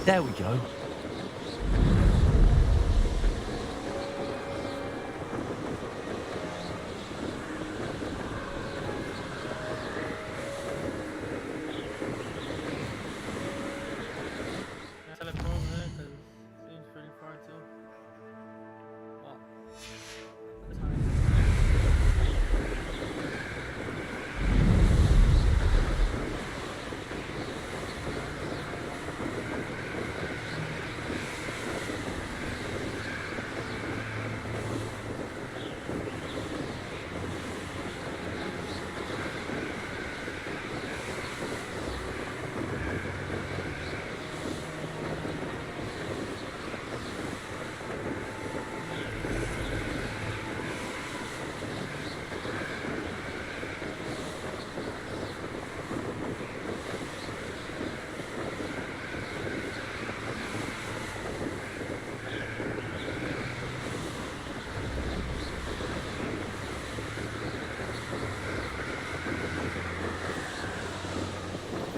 There we go. Teleport over there because it seems pretty far too. Well, at the time.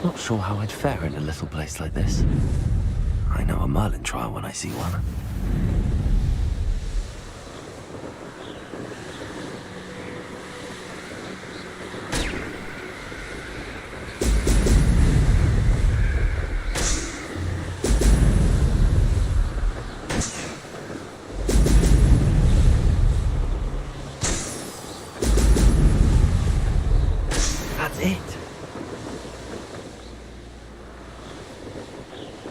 Not sure how I'd fare in a little place like this. I know a Merlin trial when I see one. That's it.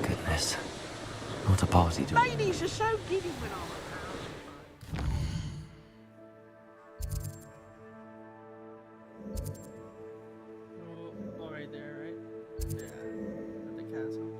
Goodness. What a party to... Ladies are so giddy when I'm around. Oh, right there, right? Yeah, at the castle.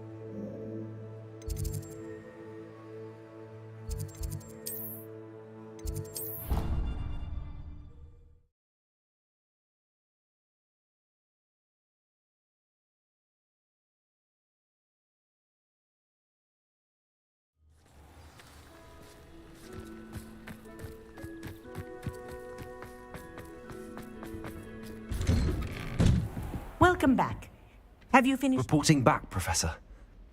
Welcome back. Have you finished? Reporting back, Professor.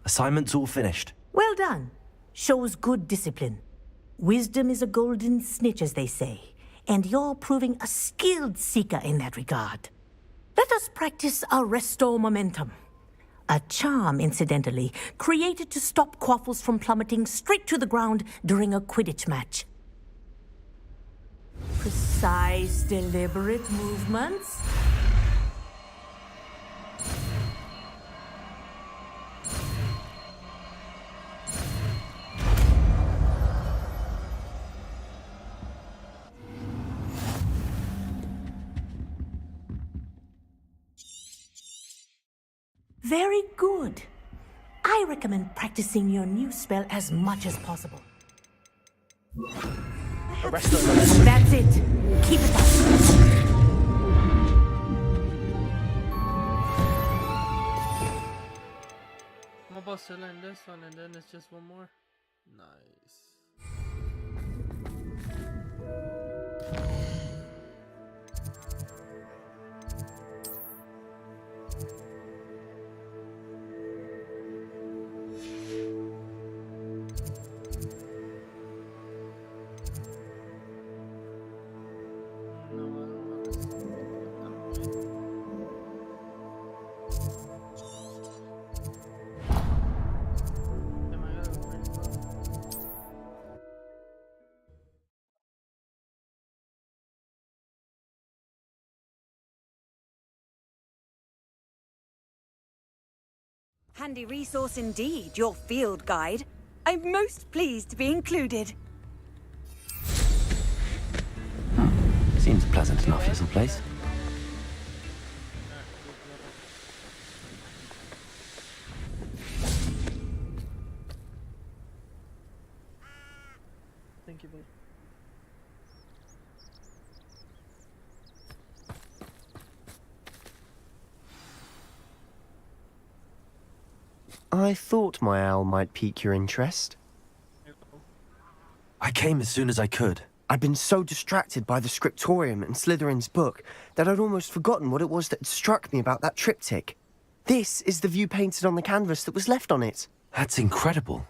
Assignment's all finished. Well done. Shows good discipline. Wisdom is a golden snitch, as they say, and you're proving a skilled seeker in that regard. Let us practice our restore momentum. A charm, incidentally, created to stop quaffles from plummeting straight to the ground during a Quidditch match. Precise, deliberate movements. Very good. I recommend practicing your new spell as much as possible. That's it. Keep it up. I'm about to learn this one and then it's just one more. Nice. Handy resource indeed, your field guide. I'm most pleased to be included. Seems pleasant enough little place. Thank you, babe. I thought my owl might pique your interest. I came as soon as I could. I'd been so distracted by the scriptorium and Slytherin's book that I'd almost forgotten what it was that had struck me about that triptych. This is the view painted on the canvas that was left on it. That's incredible.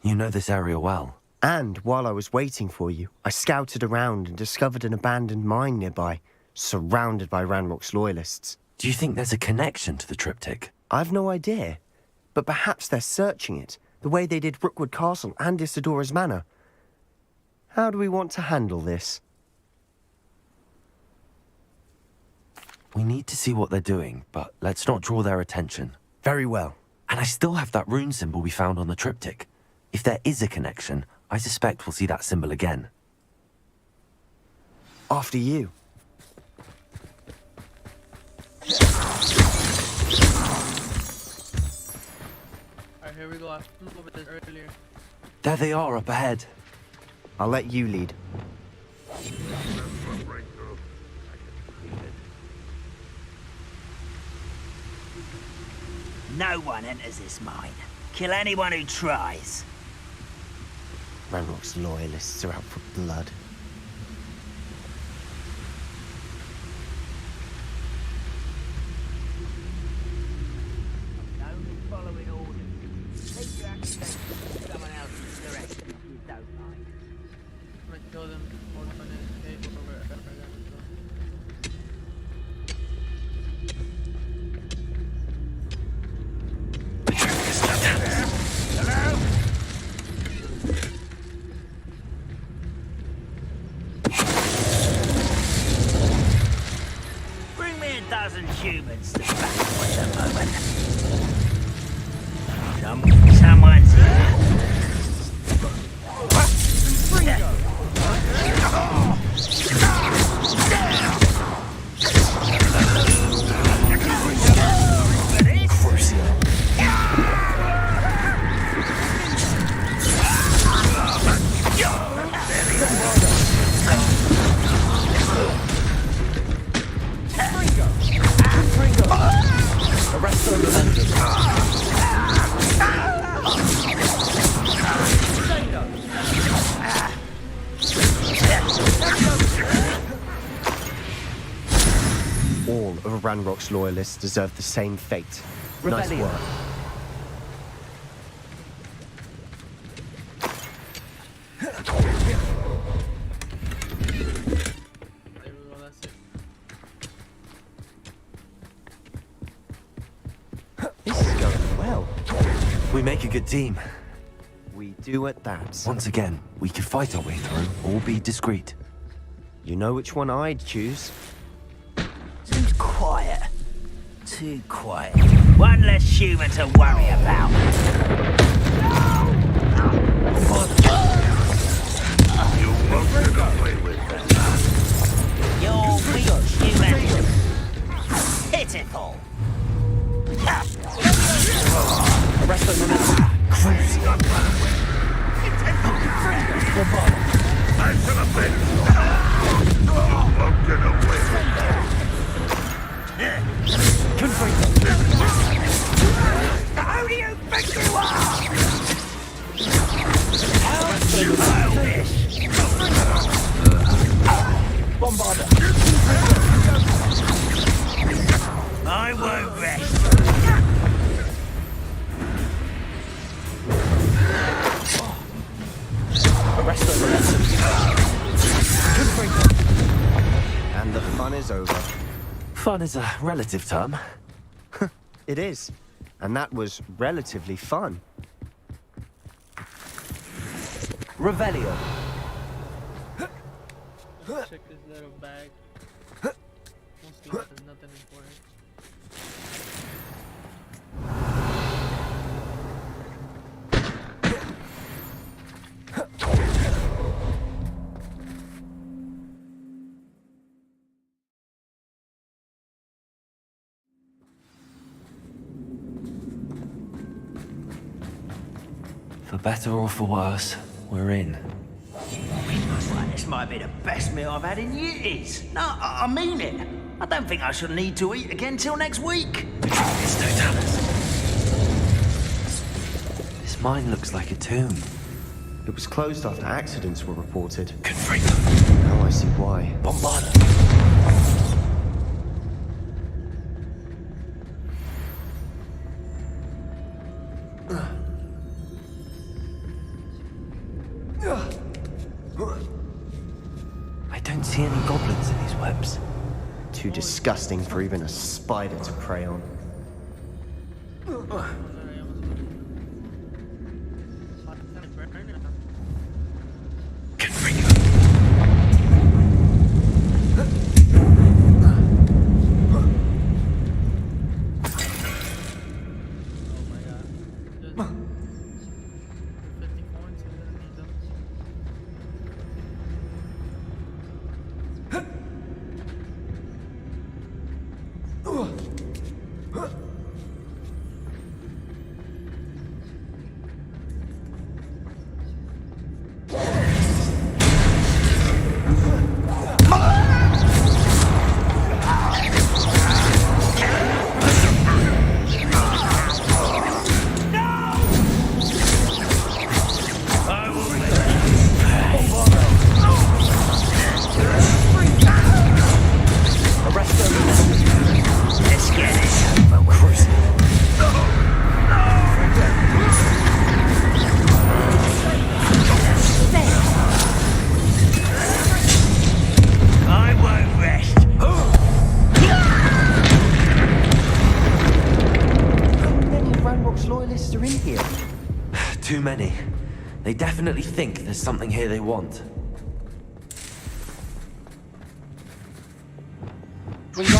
You know this area well. And while I was waiting for you, I scouted around and discovered an abandoned mine nearby, surrounded by Ranrock's loyalists. Do you think there's a connection to the triptych? I've no idea. But perhaps they're searching it, the way they did Rookwood Castle and Isidora's Manor. How do we want to handle this? We need to see what they're doing, but let's not draw their attention. Very well. And I still have that rune symbol we found on the triptych. If there is a connection, I suspect we'll see that symbol again. After you. Alright, here we go. I flew over this earlier. There they are up ahead. I'll let you lead. No one enters this mine. Kill anyone who tries. Ranrock's loyalists are out for blood. Only following orders. Take your accusations to someone else's direction if you don't mind. I'm gonna kill them more than a cave or wherever they're gonna go. Bring me a dozen humans to back at the moment. Someone's here. All of Ranrock's loyalists deserve the same fate. Nice Rebellion. work. There we go, that's it. This is going well. We make a good team. We do at that. Once again, we could fight our way through or be discreet. You know which one I'd choose? Seems quiet. Too quiet. One less human to worry about. You won't get away with that. You're weak, human. Pitiful. Arrest them momentum. I should have been. You won't get away with that. Who do you think you are? How childish! Bombarder. I won't rest. Arrest them momentum. And the fun is over. Fun is a relative term. It is. And that was relatively fun. Revelio. Check this little bag. Mostly there's nothing important. For better or for worse, we're in. This might be the best meal I've had in years. No, I mean it. I don't think I shall need to eat again till next week. It's Totalis. This mine looks like a tomb. It was closed after accidents were reported. Confringo. Now I see why. Bombarda. I don't see any goblins in these webs. Too disgusting for even a spider to prey on. Too many. They definitely think there's something here they want. It's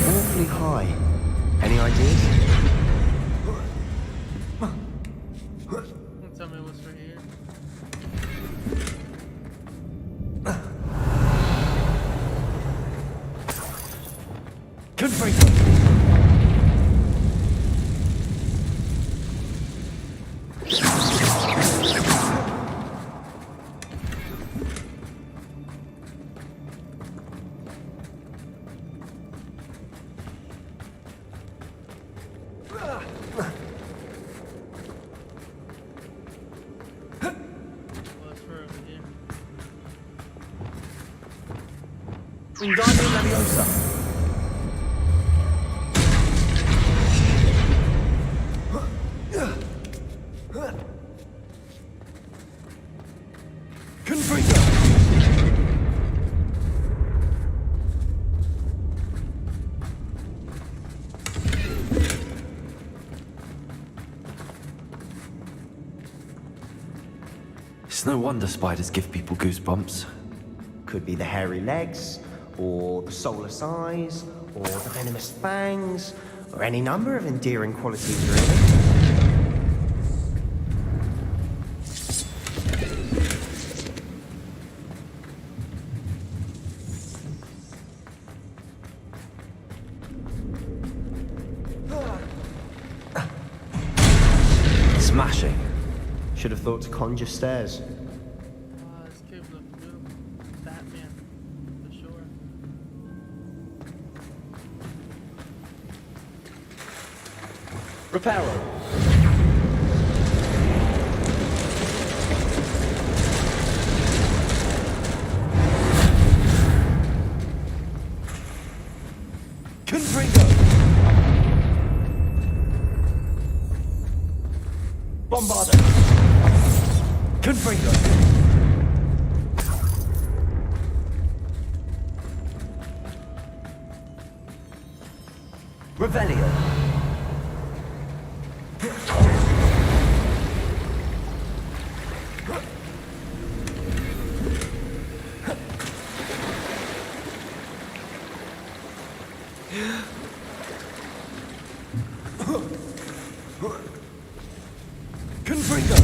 awfully high. Any ideas? Tell me what's right here. Confringo. Wingardium Leviosa. Confringo. It's no wonder spiders give people goosebumps. Could be the hairy legs, or the soulless eyes, or the venomous fangs, or any number of endearing qualities, really. Smashing. Should have thought to conjure stairs. This cave looks beautiful. Batman, for sure. Reparo. Confringo. Bombarda. Confringo. Revelio. Confringo.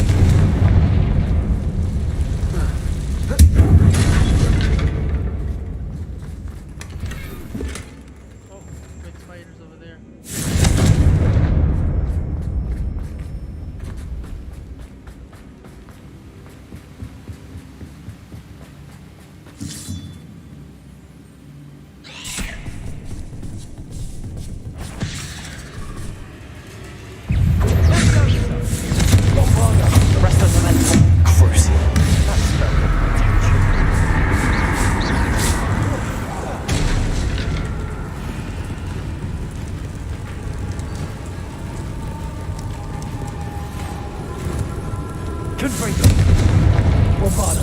Confringo. Bombarda.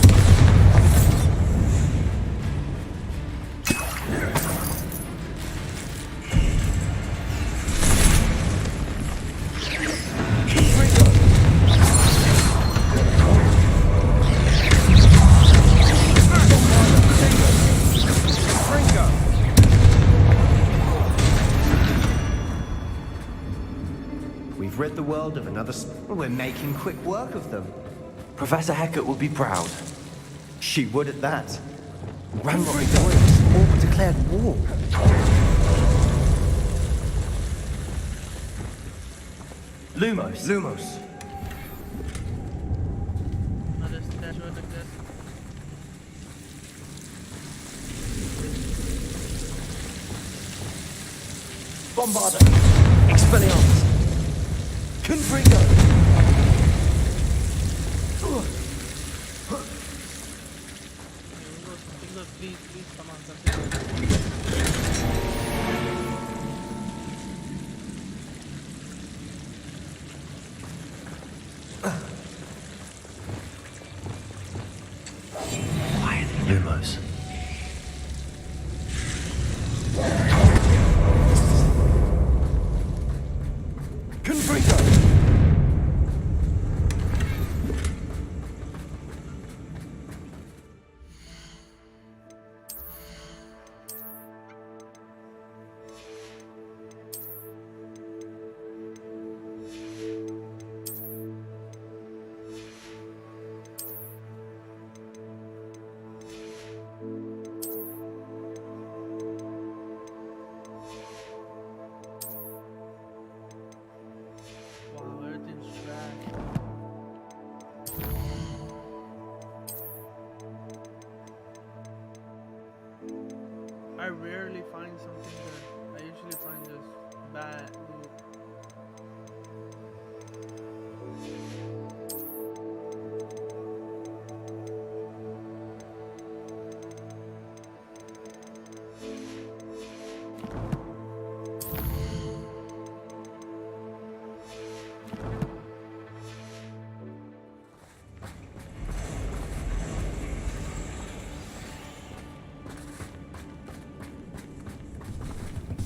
We've rid the world of another. We're making quick work of them. Professor Hecat would be proud. She would at that. Ramrod warriors all but declared war. Lumos. Lumos. Another statue like this. Bombarda. Expelliarmus. Confringo. Please, come on, Lumos. Confringo. Wow, everything's trash. I rarely find something good. I usually find just bad loot.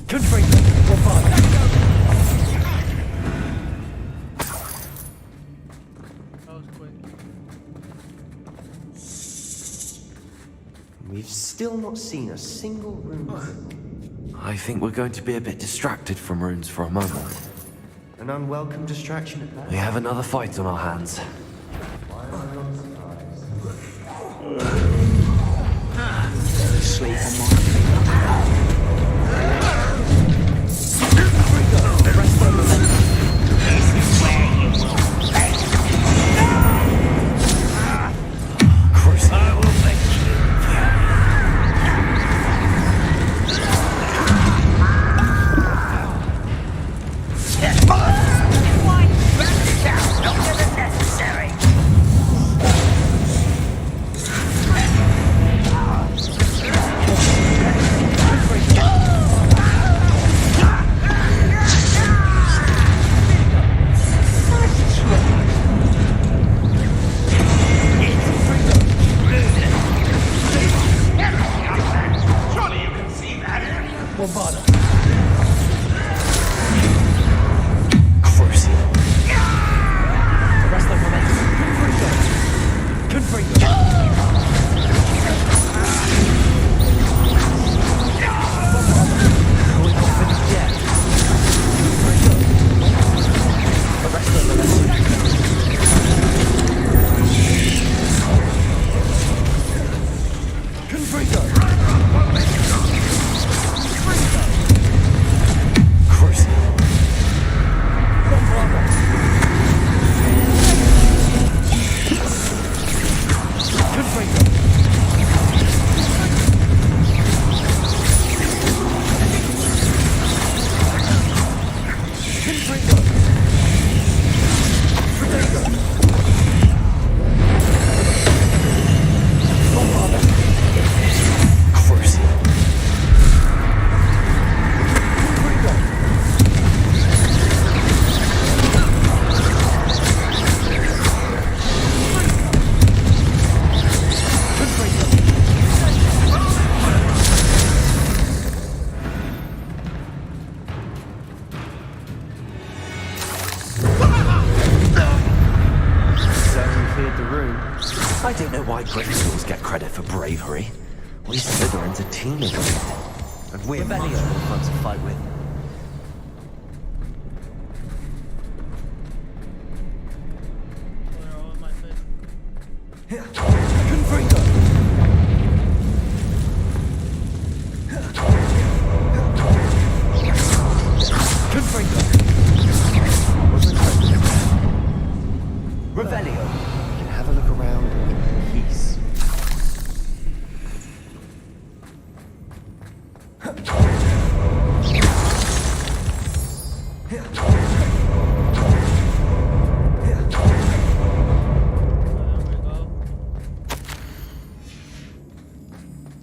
Confringo. Bombarda. That was quick. We've still not seen a single rune. I think we're going to be a bit distracted from runes for a moment. An unwelcome distraction at that. We have another fight on our hands. Sleep on my Bombarda. Crucial. Arrest the momentum. Confringo. Going off in the jet. Arrest the momentum. Confringo. room. I don't know why Gryffindors get credit for bravery. We Slytherins are teenagers. And we're much more fun to fight with. Where are all my fish? Revelio. You can have a look around in peace.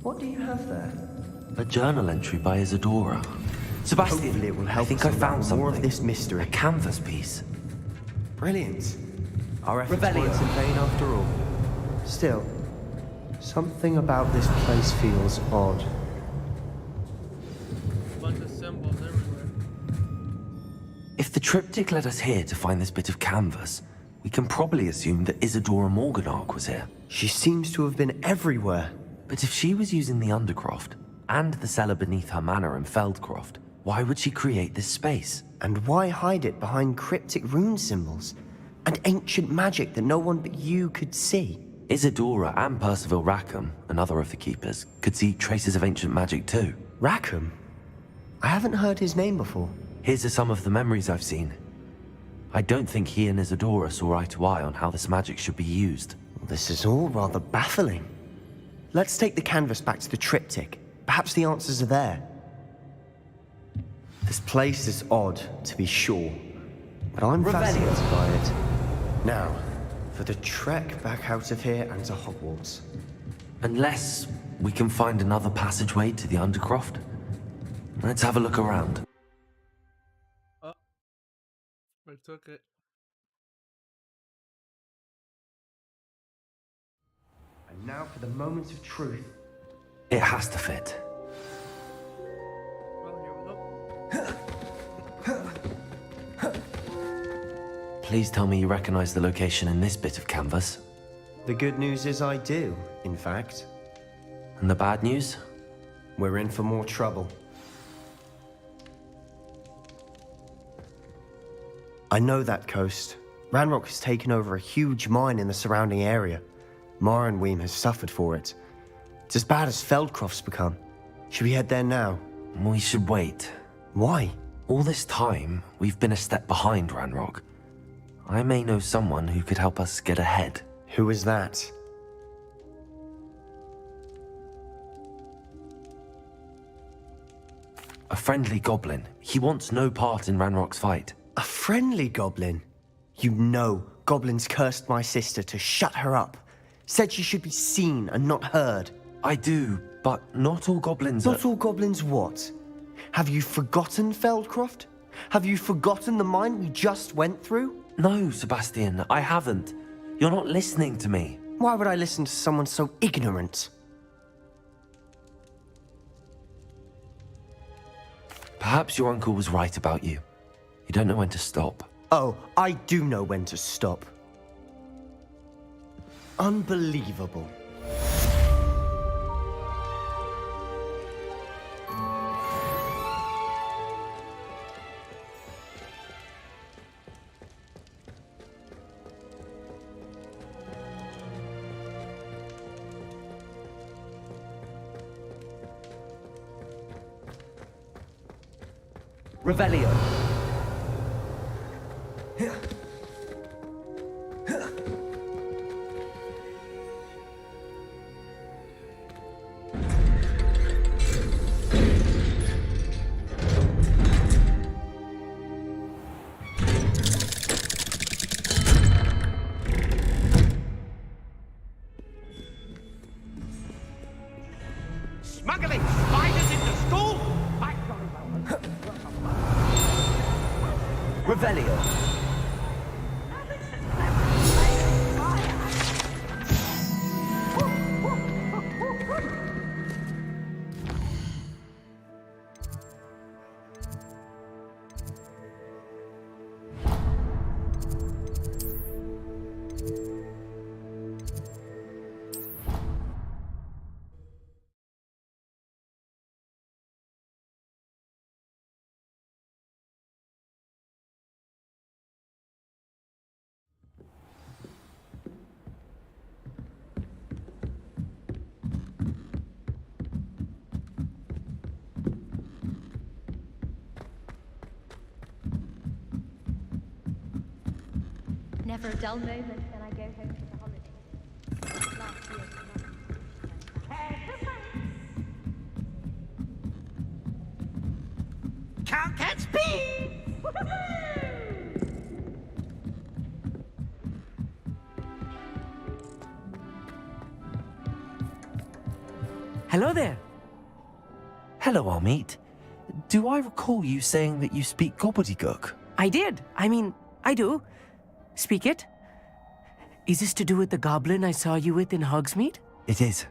What do you have there? A journal entry by Isadora. Sebastian, Hopefully it will help I think us I found unravel something. more of this mystery. A canvas piece. Brilliant. Our efforts Revelio. weren't in vain after all. Still, something about this place feels odd. Bunch of symbols everywhere. If the triptych led us here to find this bit of canvas, we can probably assume that Isadora Morganach was here. She seems to have been everywhere. But if she was using the Undercroft, and the cellar beneath her manor in Feldcroft, why would she create this space? And why hide it behind cryptic rune symbols? And ancient magic that no one but you could see? Isadora and Percival Rackham, another of the Keepers, could see traces of ancient magic too. Rackham? I haven't heard his name before. Here's some of the memories I've seen. I don't think he and Isadora saw eye to eye on how this magic should be used. This is all rather baffling. Let's take the canvas back to the triptych. Perhaps the answers are there. This place is odd, to be sure, but I'm fascinated by it. Now, for the trek back out of here and to Hogwarts. Unless we can find another passageway to the Undercroft. Let's have a look around. Oh, I took it. And now for the moment of truth. It has to fit. Well, here we go. Please tell me you recognize the location in this bit of canvas. The good news is I do, in fact. And the bad news? We're in for more trouble. I know that coast. Ranrock has taken over a huge mine in the surrounding area. Mornweem has suffered for it. It's as bad as Feldcroft's become. Should we head there now? We should wait. Why? All this time, we've been a step behind Ranrock. I may know someone who could help us get ahead. Who is that? A friendly goblin. He wants no part in Ranrock's fight. A friendly goblin? You know, goblins cursed my sister to shut her up. Said she should be seen and not heard. I do, but not all goblins Not all goblins what? Have you forgotten Feldcroft? Have you forgotten the mine we just went through? No, Sebastian, I haven't. You're not listening to me. Why would I listen to someone so ignorant? Perhaps your uncle was right about you. You don't know when to stop. Oh, I do know when to stop. Unbelievable. Revelio. Smuggling spiders into school? Revelio. Never a dull moment when I go home for the holidays. Last year, Can't catch me! Hello there. Hello, Amit. Do I recall you saying that you speak gobbledygook? I did. I do. Speak it. Is this to do with the goblin I saw you with in Hogsmeade? It is.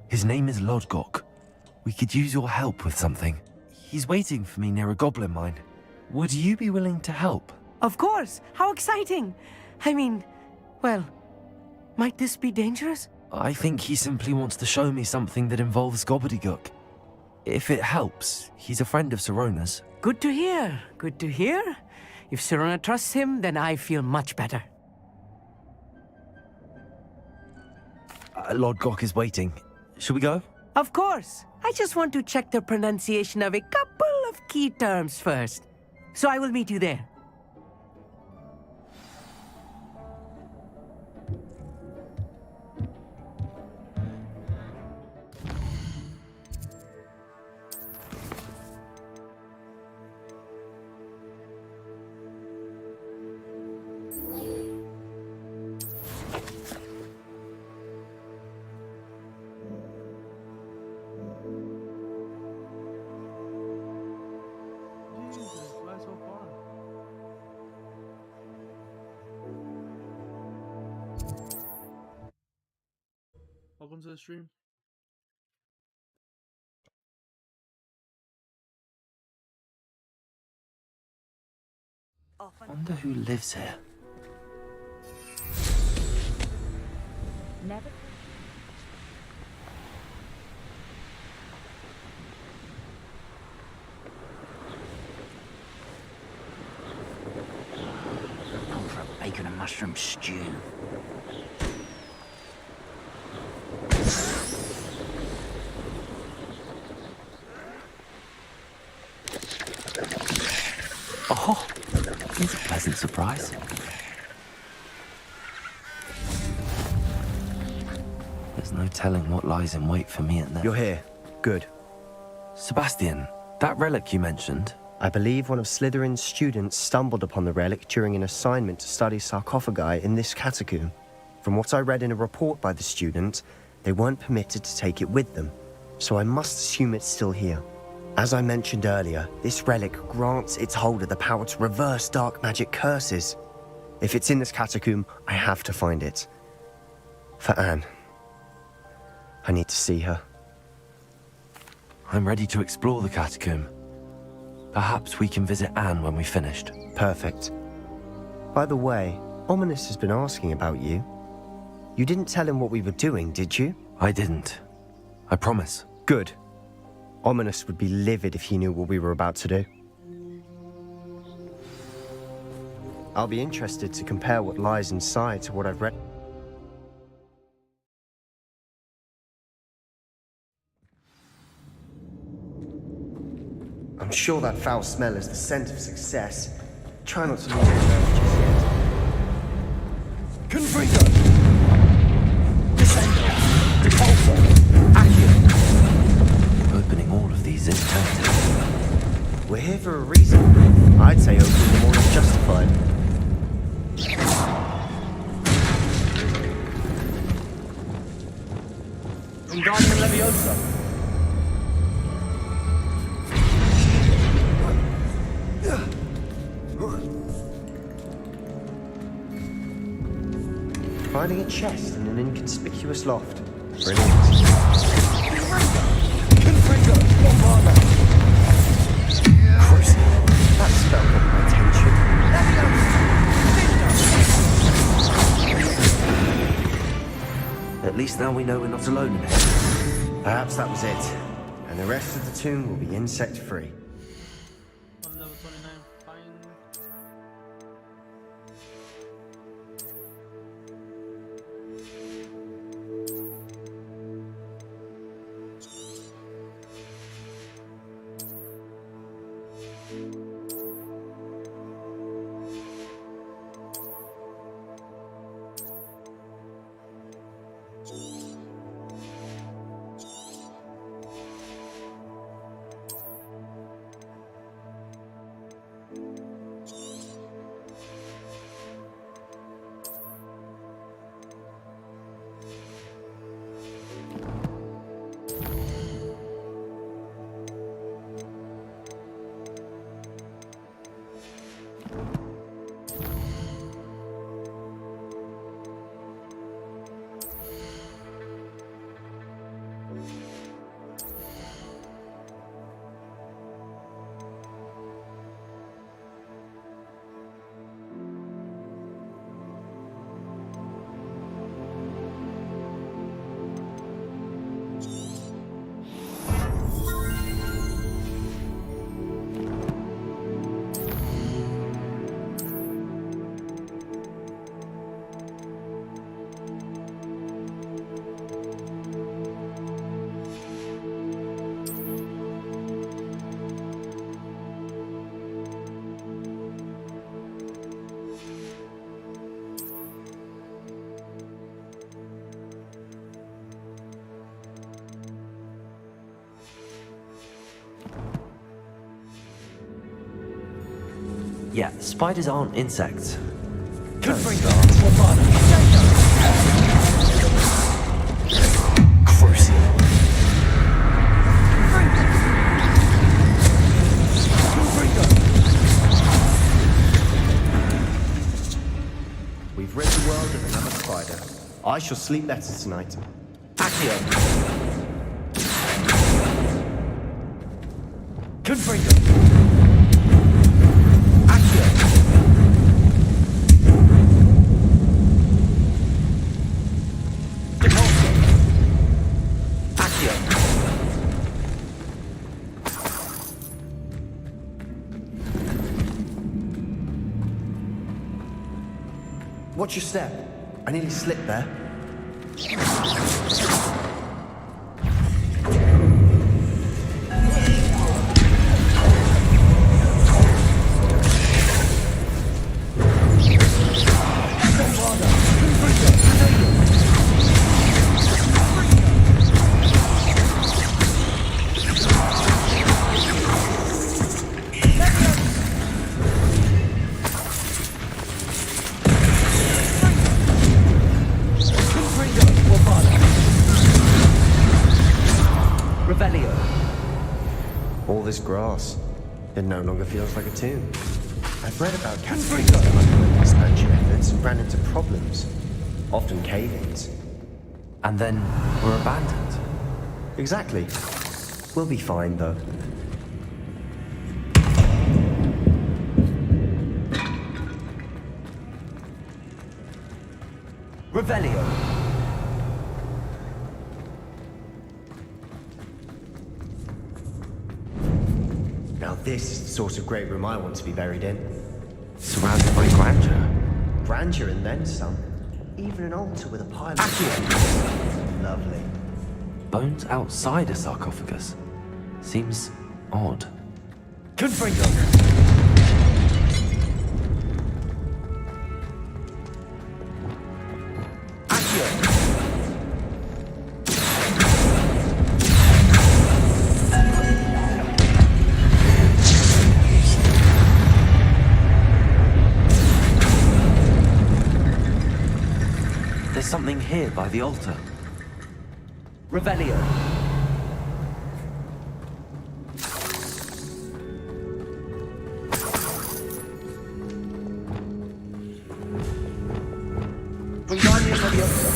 His name is Lodgok. We could use your help with something. He's waiting for me near a goblin mine. Would you be willing to help? Of course. How exciting. Well, might this be dangerous? I think he simply wants to show me something that involves gobbledygook. If it helps, he's a friend of Sirona's. Good to hear. Good to hear. If Sirona trusts him, then I feel much better. Lodgok is waiting. Shall we go? Of course. I just want to check the pronunciation of a couple of key terms first. So I will meet you there. Jesus, why so far? Welcome to the stream. Wonder who lives here. Never. Time for a bacon and mushroom stew. Oh, it's a pleasant surprise. There's no telling what lies in wait for me at next. You're here. Good. Sebastian, that relic you mentioned. I believe one of Slytherin's students stumbled upon the relic during an assignment to study sarcophagi in this catacomb. From what I read in a report by the student, they weren't permitted to take it with them, so I must assume it's still here. As I mentioned earlier, this relic grants its holder the power to reverse dark magic curses. If it's in this catacomb, I have to find it. For Anne. I need to see her. I'm ready to explore the catacomb. Perhaps we can visit Anne when we've finished. Perfect. By the way, Ominous has been asking about you. You didn't tell him what we were doing, did you? I didn't. I promise. Good. Ominous would be livid if he knew what we were about to do. I'll be interested to compare what lies inside to what I've read. I'm sure that foul smell is the scent of success. Try not to lose your nerve just yet. Confringo! Descendo! Repulsor! Accio! Opening all of these is tempting. We're here for a reason. I'd say opening them all is justified. Wingardium Leviosa! Finding a chest in an inconspicuous loft. Brilliant. Confringo! Bombarda! Cruising. That spell got my attention. At least now we know we're not alone in it. Perhaps that was it. And the rest of the tomb will be insect-free. I'm level 29. Fine. Yeah, spiders aren't insects. We've rid the world of another spider. I shall sleep better tonight. Accio! Confringo! Watch your step. I nearly slipped there. All this grass, it no longer feels like a tomb. I've read about catacombs that underwent expansion efforts and ran into problems, often cave-ins. And then were abandoned. Exactly. We'll be fine, though. Revelio. Now this is the sort of great room I want to be buried in. Surrounded by grandeur. Grandeur and then some. Even an altar with a pile of... Lovely. Bones outside a sarcophagus. Seems odd. Confringo! There's something here by the altar. Revelio. Wingardium Leviosa.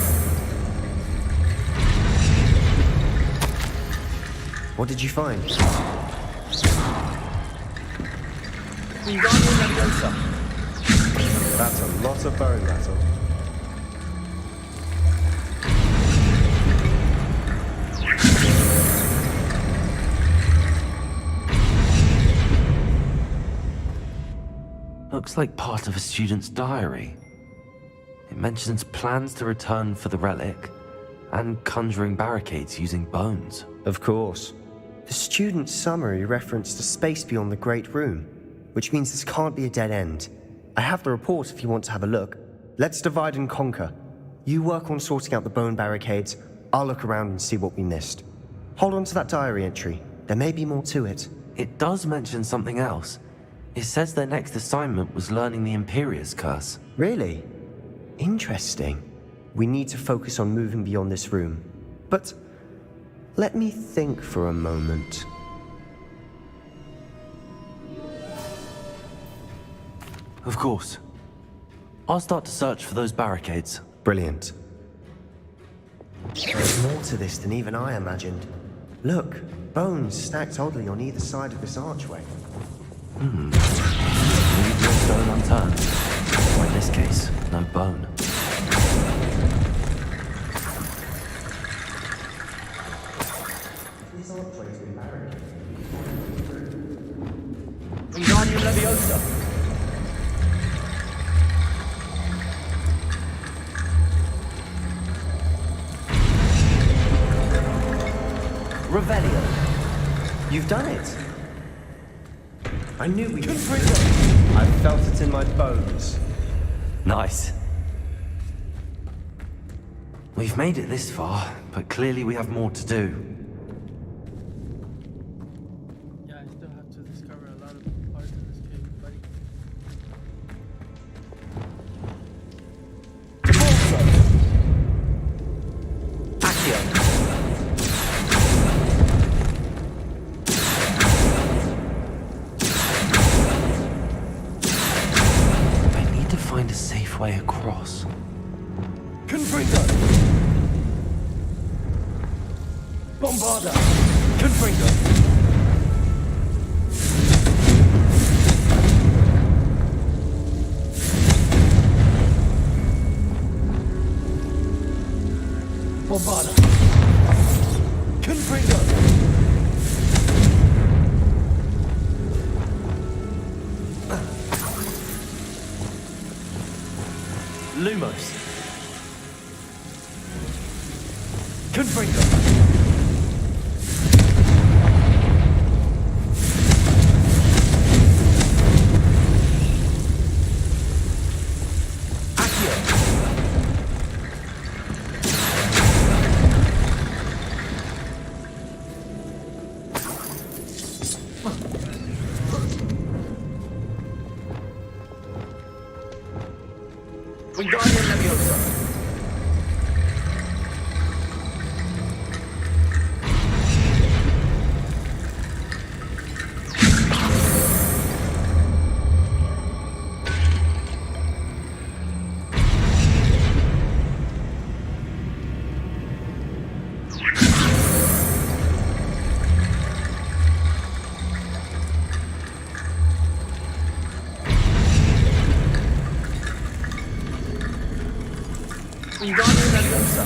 What did you find? Wingardium Leviosa. That's a lot of bone rattle. Looks like part of a student's diary. It mentions plans to return for the relic and conjuring barricades using bones. Of course. The student's summary referenced a space beyond the Great Room, which means this can't be a dead end. I have the report if you want to have a look. Let's divide and conquer. You work on sorting out the bone barricades. I'll look around and see what we missed. Hold on to that diary entry. There may be more to it. It does mention something else. It says their next assignment was learning the Imperia's curse. Really? Interesting. We need to focus on moving beyond this room. But let me think for a moment. Of course. I'll start to search for those barricades. Brilliant. There's more to this than even I imagined. Look, bones stacked oddly on either side of this archway. Leave no stone unturned. Or in this case, no bone. This archway's been barricaded. Wingardium Leviosa. Revelio. You've done it. I knew we could. I felt it in my bones. Nice. We've made it this far, but clearly we have more to do. Yeah, I still have to discover a lot of parts in this cave, buddy. I need to find a safe way across. Confringo. Bombarda. Confringo. Bombarda. Confringo. Lumos. Confringo. Wingardium Leviosa. Wingardium Leviosa.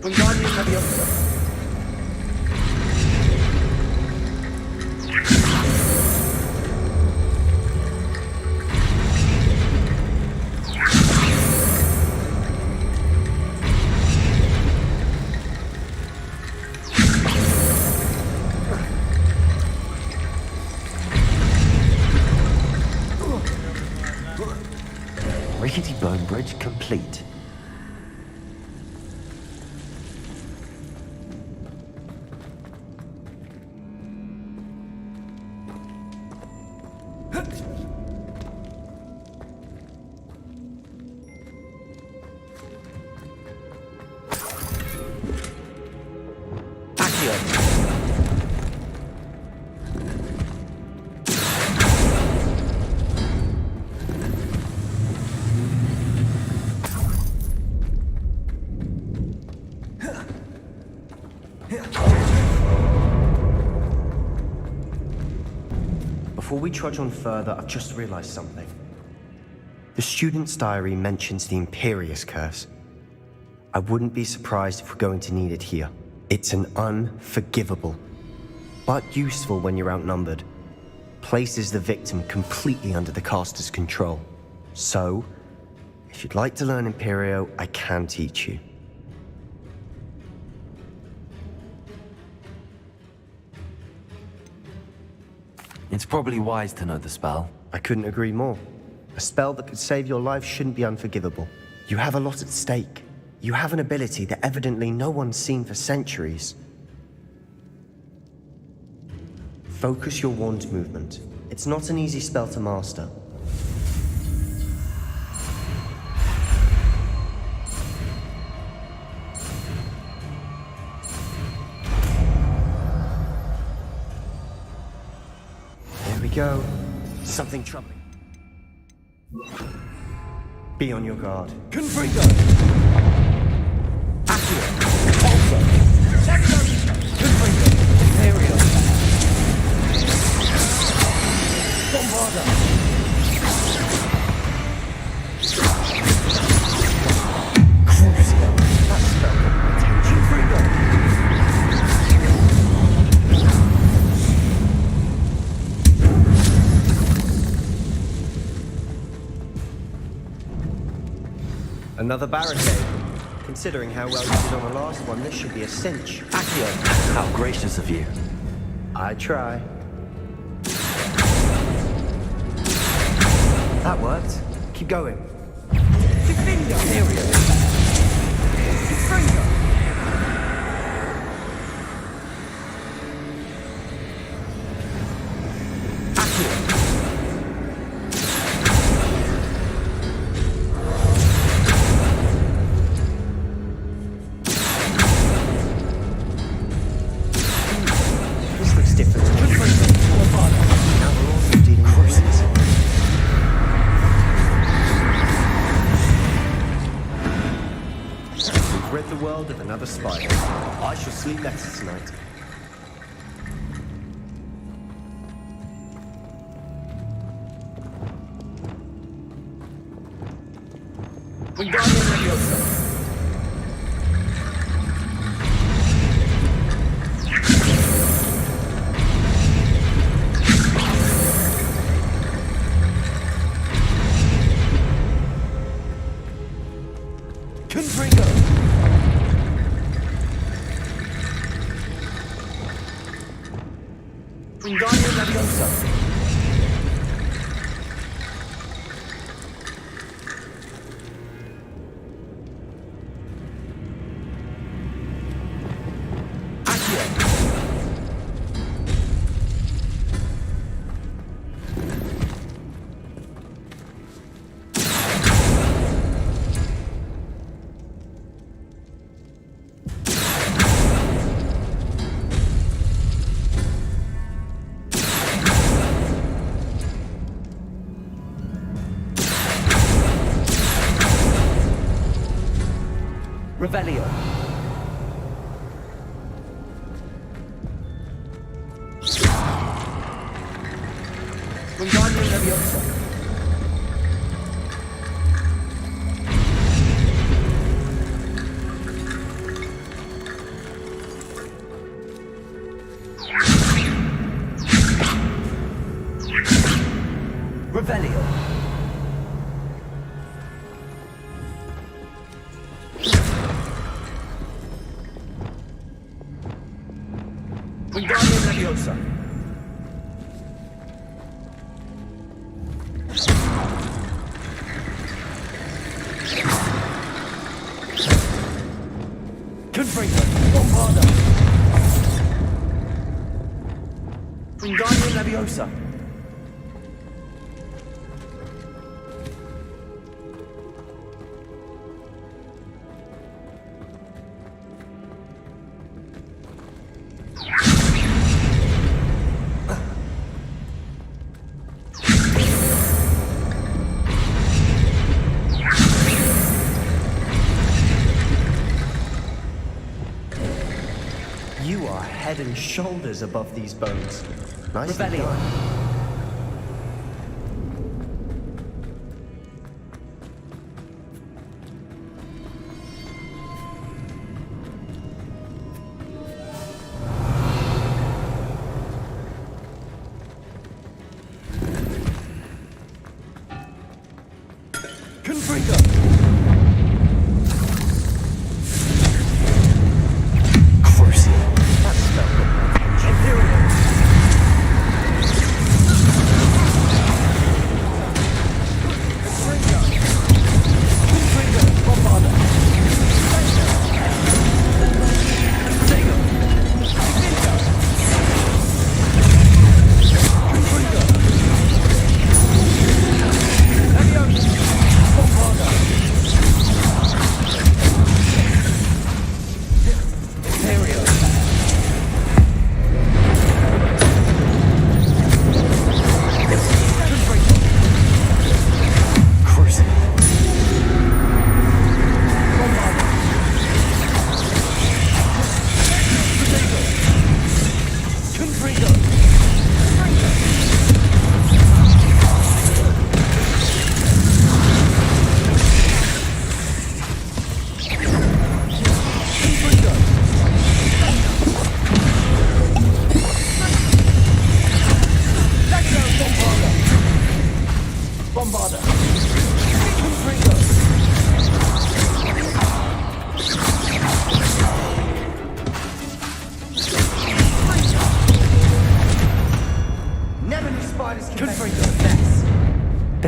Wingardium Leviosa. Rickety bone bridge complete. Before we trudge on further, I've just realized something. The student's diary mentions the Imperious Curse. I wouldn't be surprised if we're going to need it here. It's an unforgivable, but useful when you're outnumbered. Places the victim completely under the caster's control. So, if you'd like to learn Imperio, I can teach you. It's probably wise to know the spell. I couldn't agree more. A spell that could save your life shouldn't be unforgivable. You have a lot at stake. You have an ability that evidently no one's seen for centuries. Focus your wand's movement. It's not an easy spell to master. There we go. Something troubling. Be on your guard. Confringo! Accio! Ultra! Confringo! Imperial! Bombarda! Crucio! That spell got my attention. Confringo! Another barricade. Considering how well you did on the last one, this should be a cinch. Accio, how gracious of you. I try. That worked. Keep going. Defender! Imperial! Confringo! This looks different. Now we're also dealing with this. We've rid the world of another spider. I shall sleep better tonight. Wingardium Leviosa! Confringo! Wingardium Leviosa! Revelio. Wingardium Leviosa. Revelio. Wingardium Leviosa. Confringo. Bombarda. Wingardium Leviosa. You are head and shoulders above these bones. Nicely Revelio. done. Confringo. Crucio. That spell got my attention. Imperial.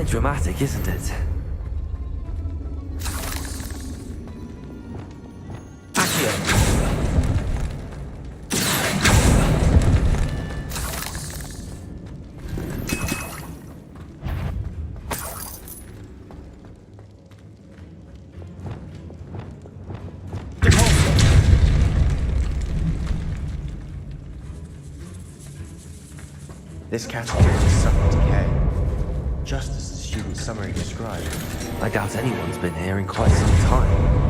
Bit dramatic, isn't it? This catacomb is suffering decay, just as the student summary described. I doubt anyone's been here in quite some time.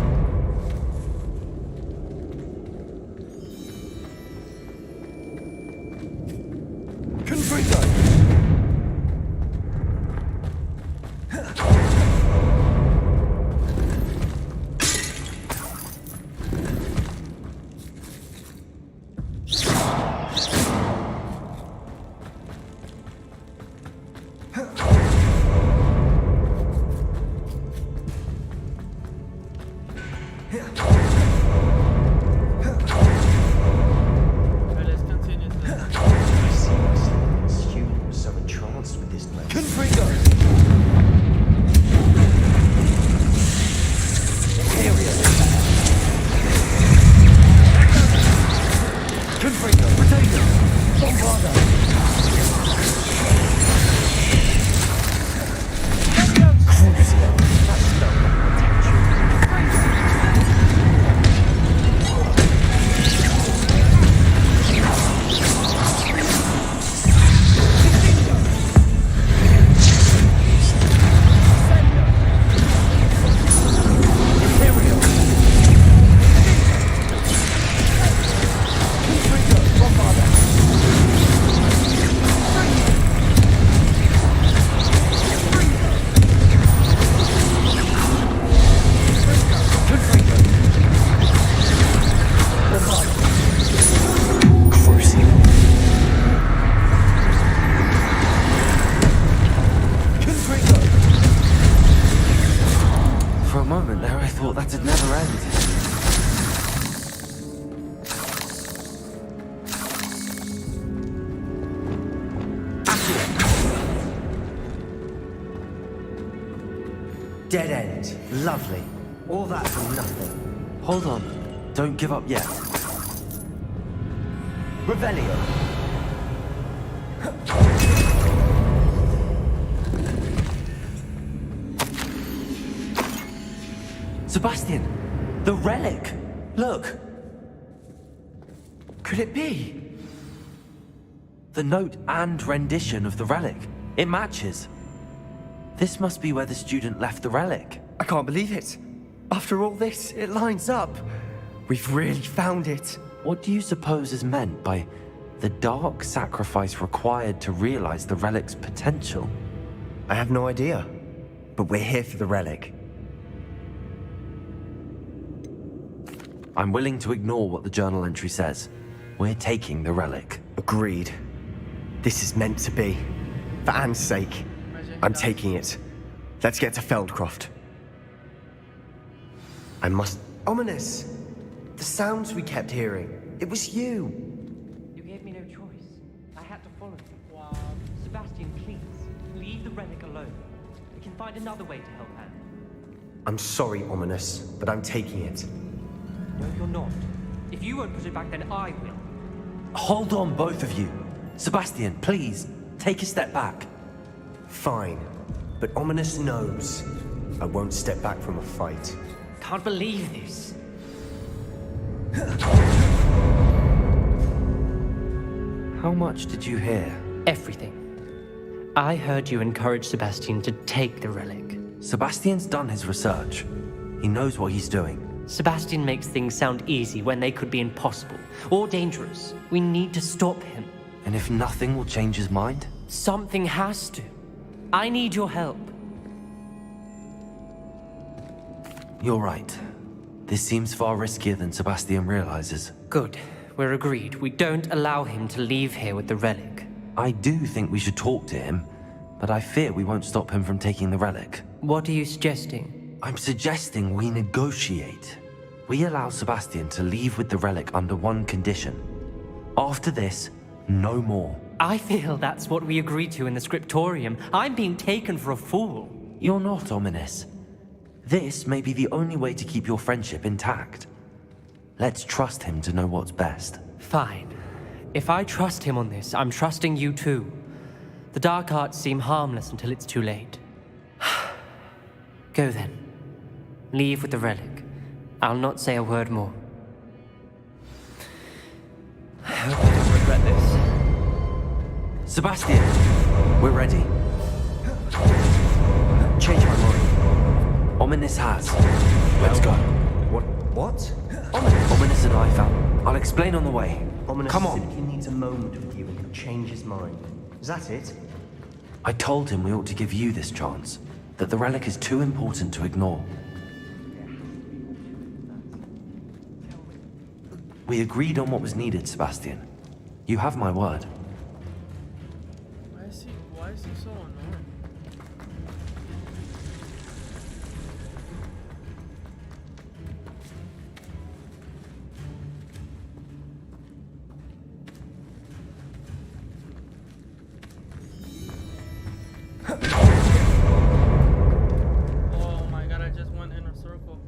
Dead end. Lovely. All that for nothing. Hold on. Don't give up yet. Revelio. Sebastian! The relic! Look! Could it be? The note and rendition of the relic. It matches. This must be where the student left the relic. I can't believe it. After all this, it lines up. We've really found it. What do you suppose is meant by the dark sacrifice required to realize the relic's potential? I have no idea. But we're here for the relic. I'm willing to ignore what the journal entry says. We're taking the relic. Agreed. This is meant to be. For Anne's sake. I'm taking it. Let's get to Feldcroft. I must... Ominous! The sounds we kept hearing. It was you. You gave me no choice. I had to follow you. Wow. Sebastian, please, leave the relic alone. We can find another way to help Anne. I'm sorry, Ominous, but I'm taking it. No, you're not. If you won't put it back, then I will. Hold on, both of you. Sebastian, please, take a step back. Fine, but Ominous knows I won't step back from a fight. Can't believe this. How much did you hear? Everything. I heard you encourage Sebastian to take the relic. Sebastian's done his research. He knows what he's doing. Sebastian makes things sound easy when they could be impossible or dangerous. We need to stop him. And if nothing will change his mind? Something has to. I need your help. You're right. This seems far riskier than Sebastian realizes. Good. We're agreed. We don't allow him to leave here with the relic. I do think we should talk to him, but I fear we won't stop him from taking the relic. What are you suggesting? I'm suggesting we negotiate. We allow Sebastian to leave with the relic under one condition. After this, no more. I feel that's what we agreed to in the scriptorium. I'm being taken for a fool. You're not ominous. This may be the only way to keep your friendship intact. Let's trust him to know what's best. Fine. If I trust him on this, I'm trusting you too. The dark arts seem harmless until it's too late. Go then. Leave with the relic. I'll not say a word more. I hope I don't regret this. Sebastian, we're ready. Change my mind. Ominous has. Let's go. What? Ominous and I found. I'll explain on the way. Ominous Come on. simply needs a moment with you and he'll change his mind. Is that it? I told him we ought to give you this chance. That the relic is too important to ignore. We agreed on what was needed, Sebastian. You have my word. Why is he so annoying? Oh my god, I just went in a circle.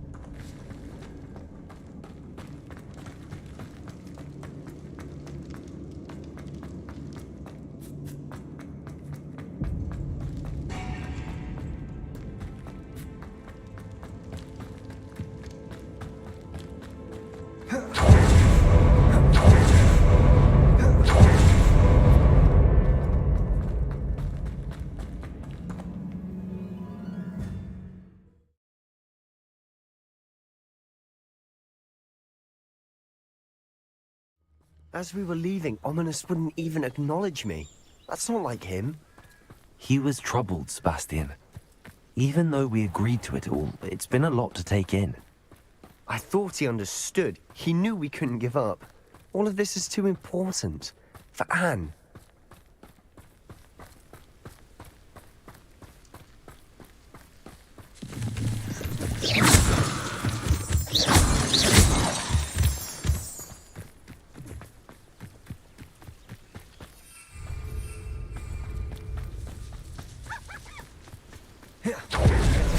As we were leaving, Ominous wouldn't even acknowledge me. That's not like him. He was troubled, Sebastian. Even though we agreed to it all, it's been a lot to take in. I thought he understood. He knew we couldn't give up. All of this is too important. For Anne.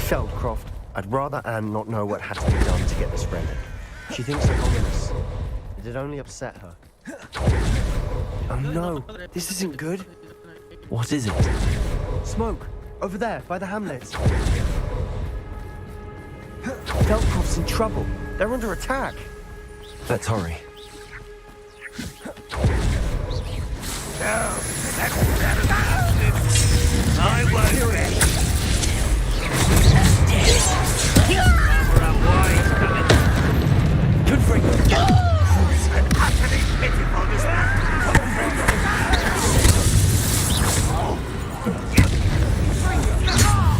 Feldcroft, I'd rather Anne not know what had to be done to get this relic. She thinks I'm ominous. It'd only upset her. Oh no, this isn't good. What is it? Smoke, over there, by the hamlet. Feldcroft's in trouble. They're under attack. Let's hurry. I won't ready. Good for you. Utterly pitiful, this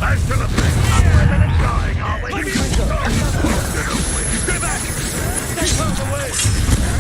I'm still a bit. We're not dying, are we? Go back! Stay out of the way!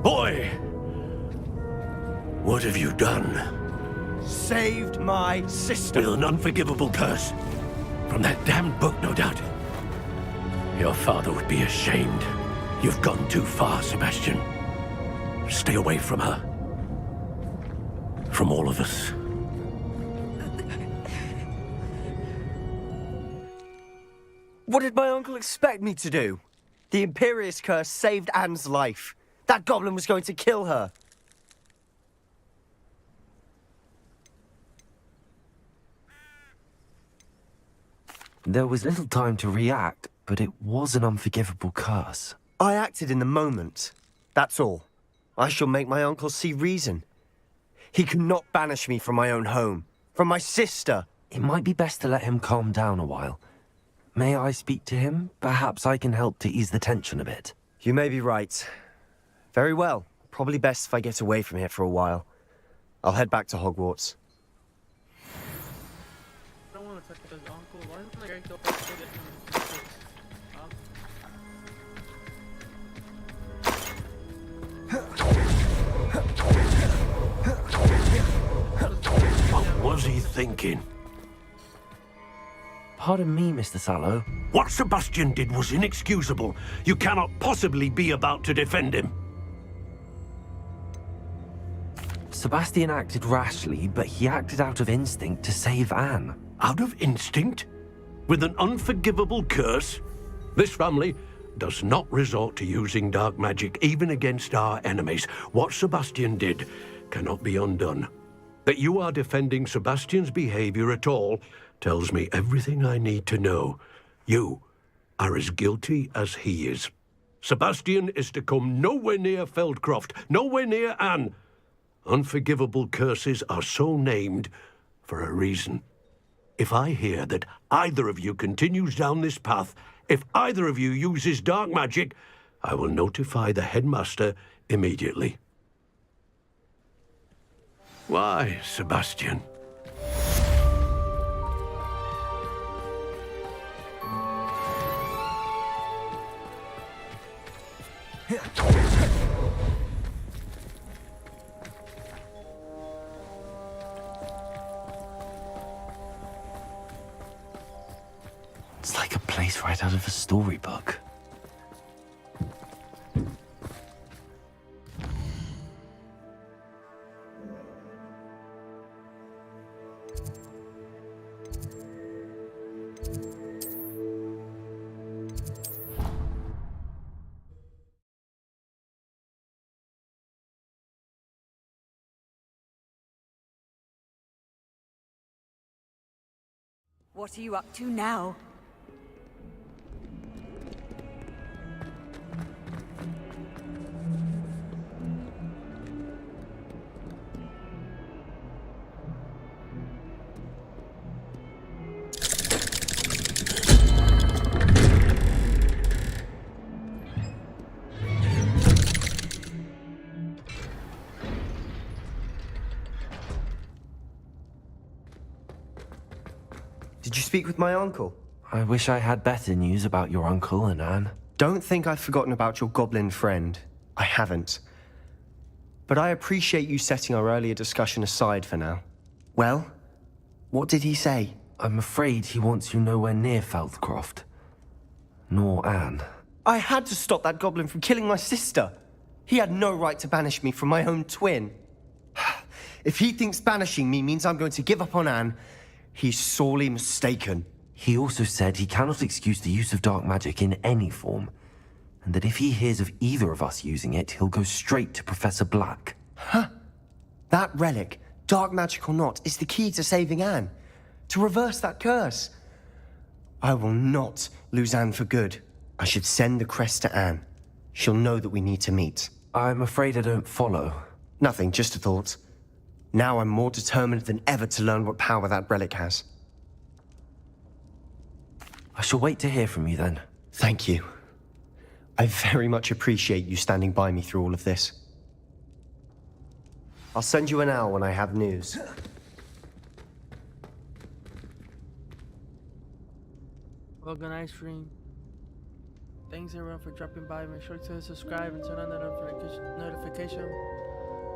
Boy! What have you done? Saved my sister. With an unforgivable curse. From that damned book, no doubt. Your father would be ashamed. You've gone too far, Sebastian. Stay away from her. From all of us. What did my uncle expect me to do? The Imperious curse saved Anne's life. That goblin was going to kill her. There was little time to react, but it was an unforgivable curse. I acted in the moment. That's all. I shall make my uncle see reason. He cannot banish me from my own home, from my sister. It might be best to let him calm down a while. May I speak to him? Perhaps I can help to ease the tension a bit. You may be right. Very well. Probably best if I get away from here for a while. I'll head back to Hogwarts. I don't want to touch his uncle. Why isn't my character always good at him? What was he thinking? Pardon me, Mr. Sallow. What Sebastian did was inexcusable. You cannot possibly be about to defend him. Sebastian acted rashly, but he acted out of instinct to save Anne. Out of instinct? With an unforgivable curse? This family does not resort to using dark magic even against our enemies. What Sebastian did cannot be undone. That you are defending Sebastian's behavior at all tells me everything I need to know. You are as guilty as he is. Sebastian is to come nowhere near Feldcroft, nowhere near Anne. Unforgivable curses are so named for a reason. If I hear that either of you continues down this path, if either of you uses dark magic, I will notify the headmaster immediately. Why, Sebastian? It's like a place right out of a storybook. What are you up to now? Did you speak with my uncle? I wish I had better news about your uncle and Anne. Don't think I've forgotten about your goblin friend. I haven't. But I appreciate you setting our earlier discussion aside for now. Well, what did he say? I'm afraid he wants you nowhere near Feldcroft. Nor Anne. I had to stop that goblin from killing my sister. He had no right to banish me from my own twin. If he thinks banishing me means I'm going to give up on Anne, he's sorely mistaken. He also said he cannot excuse the use of dark magic in any form, and that if he hears of either of us using it, he'll go straight to Professor Black. Huh? That relic, dark magic or not, is the key to saving Anne. To reverse that curse. I will not lose Anne for good. I should send the crest to Anne. She'll know that we need to meet. I'm afraid I don't follow. Nothing, just a thought. Now I'm more determined than ever to learn what power that relic has. I shall wait to hear from you then. Thank you. I very much appreciate you standing by me through all of this. I'll send you an owl when I have news. Organized stream. Thanks everyone for dropping by. Make sure to subscribe and turn on the notification